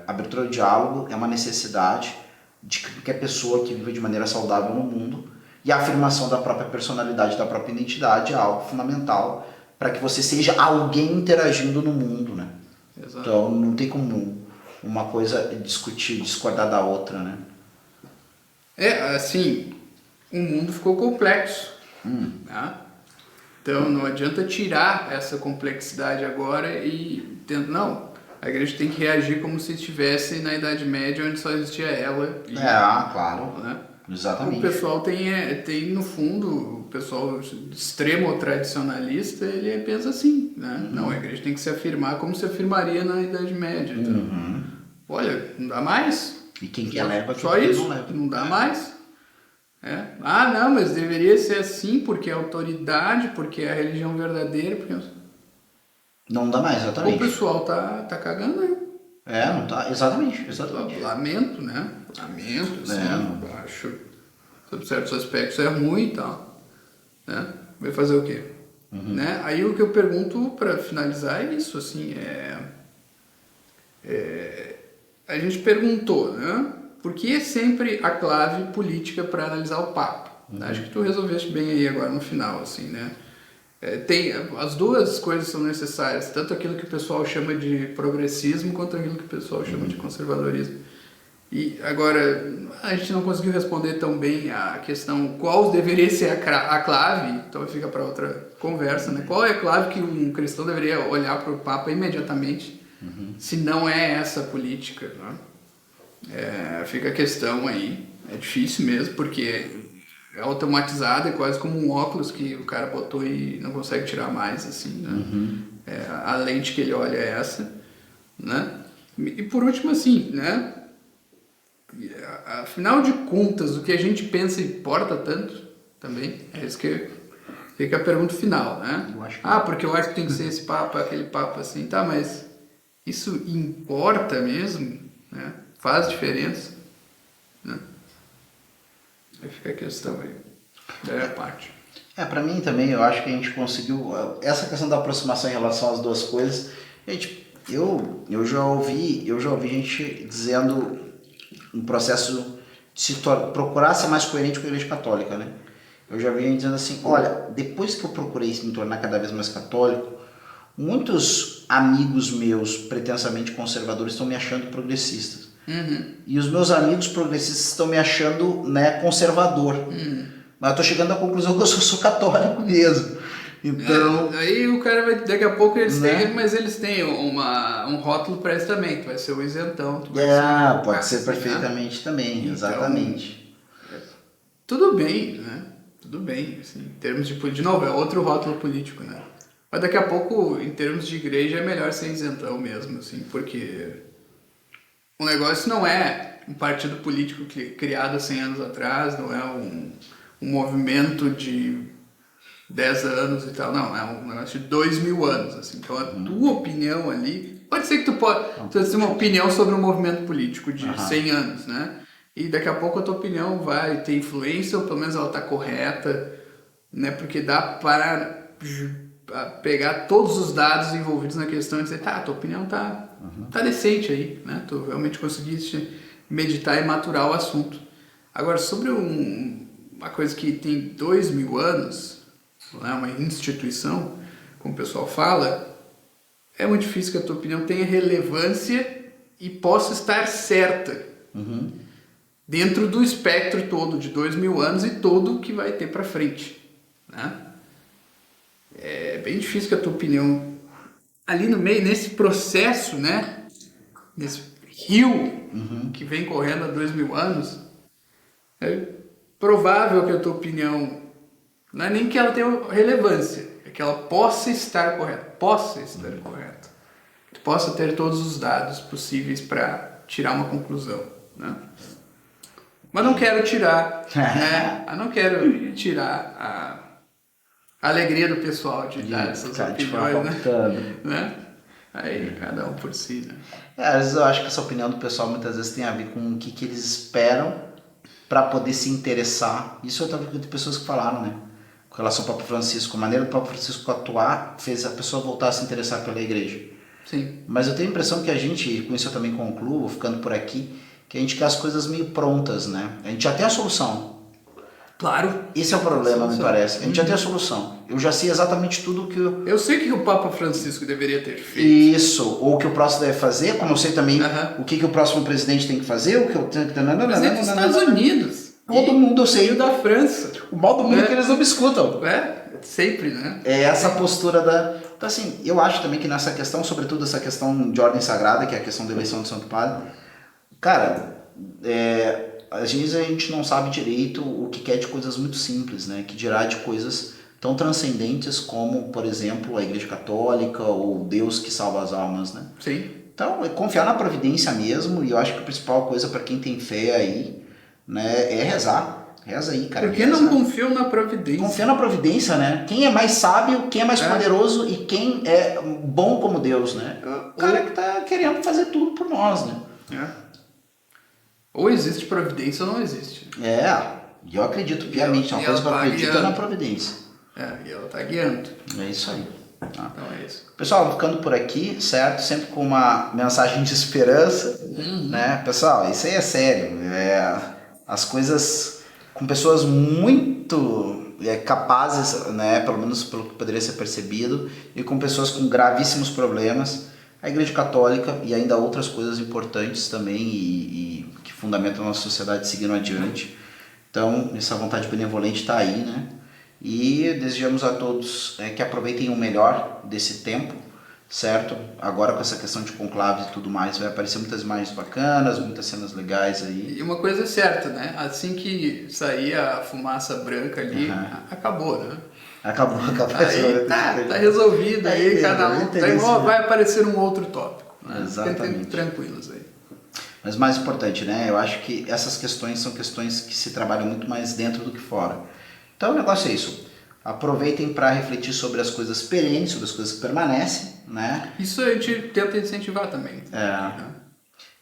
S1: Abertura ao diálogo é uma necessidade de qualquer pessoa que vive de maneira saudável no mundo, e a afirmação da própria personalidade, da própria identidade é algo fundamental para que você seja alguém interagindo no mundo. Né?
S2: Exato.
S1: Então não tem como uma coisa discordar da outra. Né?
S2: Assim, o mundo ficou complexo. Né? Então não adianta tirar essa complexidade agora e não, a igreja tem que reagir como se estivesse na Idade Média, onde só existia ela.
S1: Claro.
S2: Né?
S1: Exatamente.
S2: O pessoal tem no fundo, o pessoal extremo tradicionalista, ele pensa assim, né? Não, a igreja tem que se afirmar como se afirmaria na Idade Média. Então, olha, não dá mais.
S1: E quem quer leva,
S2: só isso, não dá mais. Não, mas deveria ser assim, porque é autoridade, porque é a religião verdadeira, porque...
S1: Não dá mais, exatamente.
S2: O pessoal tá cagando aí.
S1: Não tá, exatamente.
S2: Lamento, né? Assim, acho, sob certos aspectos é ruim e tal. Né? Vai fazer o quê? Né? Aí o que eu pergunto para finalizar é isso, assim, A gente perguntou, né? Por que é sempre a clave política para analisar o Papa? Acho que tu resolveste bem aí agora no final, assim, né? As duas coisas são necessárias, tanto aquilo que o pessoal chama de progressismo quanto aquilo que o pessoal chama de conservadorismo. E agora, a gente não conseguiu responder tão bem a questão qual deveria ser a clave, então fica para outra conversa, né? Qual é a clave que um cristão deveria olhar para o Papa imediatamente, se não é essa política, né? Fica a questão aí, é difícil mesmo, porque é automatizado, é quase como um óculos que o cara botou e não consegue tirar mais, assim, né? A lente que ele olha é essa, né? E por último, assim, né? Afinal de contas, o que a gente pensa importa tanto também? É isso que fica a pergunta final, né? Porque eu acho que tem que ser esse Papa, aquele Papa, assim, tá, mas isso importa mesmo, né? Faz diferença, né? Aí fica a questão aí, da parte.
S1: Para mim também, eu acho que a gente conseguiu, essa questão da aproximação em relação às duas coisas, eu já ouvi gente dizendo um processo de procurar ser mais coerente com a Igreja Católica, né? Eu já vi gente dizendo assim, olha, depois que eu procurei me tornar cada vez mais católico, muitos amigos meus pretensamente conservadores estão me achando progressistas. E os meus amigos progressistas estão me achando, né, conservador. Mas eu tô chegando à conclusão que eu sou católico mesmo. Então...
S2: aí o cara vai... Daqui a pouco eles têm... Mas eles têm um rótulo para isso também. Tu vai ser o isentão.
S1: Pode ser perfeitamente também. Então, exatamente.
S2: Tudo bem, né? Tudo bem. Assim, em termos de novo, é outro rótulo político, né? Mas daqui a pouco, em termos de igreja, é melhor ser isentão mesmo, assim. Porque o negócio não é um partido político criado há 100 anos atrás. Não é um movimento de 10 anos e tal, não, é um negócio de 2000 anos, assim. Então a tua opinião ali, pode ser que tu tenha uma opinião sobre um movimento político de 100 anos, né? E daqui a pouco a tua opinião vai ter influência, ou pelo menos ela tá correta, né? Porque dá para pegar todos os dados envolvidos na questão e dizer, tá, a tua opinião tá decente aí, né? Tu realmente conseguiste meditar e maturar o assunto. Agora, sobre uma coisa que tem 2000 anos, né, uma instituição, como o pessoal fala, é muito difícil que a tua opinião tenha relevância e possa estar certa dentro do espectro todo de 2000 anos e todo o que vai ter para frente, né? É bem difícil que a tua opinião ali no meio, nesse processo, né, nesse rio que vem correndo há 2000 anos, é provável que a tua opinião não é nem que ela tenha relevância, é que ela possa estar correta. Que tu possa ter todos os dados possíveis para tirar uma conclusão, né? Mas não quero tirar, né? Eu não quero tirar a alegria do pessoal de dar essas opiniões, né? Aí cada um por si, né?
S1: Às vezes eu acho que essa opinião do pessoal muitas vezes tem a ver com o que eles esperam para poder se interessar. Isso eu estava vendo de pessoas que falaram, né? Com relação ao Papa Francisco, a maneira do Papa Francisco atuar fez a pessoa voltar a se interessar pela igreja.
S2: Sim.
S1: Mas eu tenho a impressão que a gente, com isso eu também concluo, ficando por aqui, que a gente quer as coisas meio prontas, né? A gente já tem a solução.
S2: Claro.
S1: Esse é o problema, me parece. A gente já tem a solução. Eu já sei exatamente tudo que
S2: eu sei o que o Papa Francisco deveria ter feito.
S1: Isso, ou o que o próximo deve fazer, como eu sei também o que o próximo presidente tem que fazer, o que eu tenho que...
S2: Presidente dos Estados Unidos.
S1: Todo mundo eu sei.
S2: E o da França.
S1: O mal do mundo é que eles não me escutam.
S2: Sempre, né?
S1: É essa postura da... Então, assim, eu acho também que nessa questão, sobretudo essa questão de ordem sagrada, que é a questão da eleição do Santo Padre, cara, às vezes a gente não sabe direito o que quer de coisas muito simples, né? Que dirá de coisas tão transcendentes como, por exemplo, a Igreja Católica ou Deus que salva as almas, né?
S2: Sim.
S1: Então, é confiar na providência mesmo, e eu acho que a principal coisa para quem tem fé aí, né, é rezar. Reza aí, cara.
S2: Por que não confiam na providência?
S1: Confia na providência, né? Quem é mais sábio, quem é mais poderoso e quem é bom como Deus, né? O cara que tá querendo fazer tudo por nós, né?
S2: Ou existe providência ou não existe.
S1: E eu acredito piamente. Uma coisa que eu acredito é na providência.
S2: E ela tá guiando.
S1: É isso aí.
S2: Então é isso.
S1: Pessoal, ficando por aqui, certo? Sempre com uma mensagem de esperança, né? Pessoal, isso aí é sério. As coisas com pessoas muito capazes, né? Pelo menos pelo que poderia ser percebido, e com pessoas com gravíssimos problemas. A Igreja Católica e ainda outras coisas importantes também e que fundamentam a nossa sociedade seguindo adiante. Então, essa vontade benevolente está aí, né? E desejamos a todos que aproveitem o melhor desse tempo, certo? Agora com essa questão de conclaves e tudo mais, vai aparecer muitas imagens bacanas, muitas cenas legais aí.
S2: E uma coisa é certa, né? Assim que sair a fumaça branca ali, acabou, né?
S1: Acabou.
S2: Aí tá resolvido, aí cada um vai aparecer um outro tópico. Né?
S1: Exatamente.
S2: Fiquem tranquilos aí.
S1: Mas mais importante, né? Eu acho que essas questões são questões que se trabalham muito mais dentro do que fora. Então o negócio é isso. Aproveitem para refletir sobre as coisas perenes, sobre as coisas que permanecem, né?
S2: Isso a gente tenta incentivar também.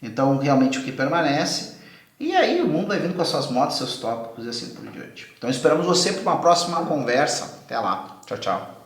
S1: Então realmente o que permanece. E aí o mundo vai vindo com as suas modas, seus tópicos e assim por diante. Então esperamos você para uma próxima conversa. Até lá. Tchau, tchau.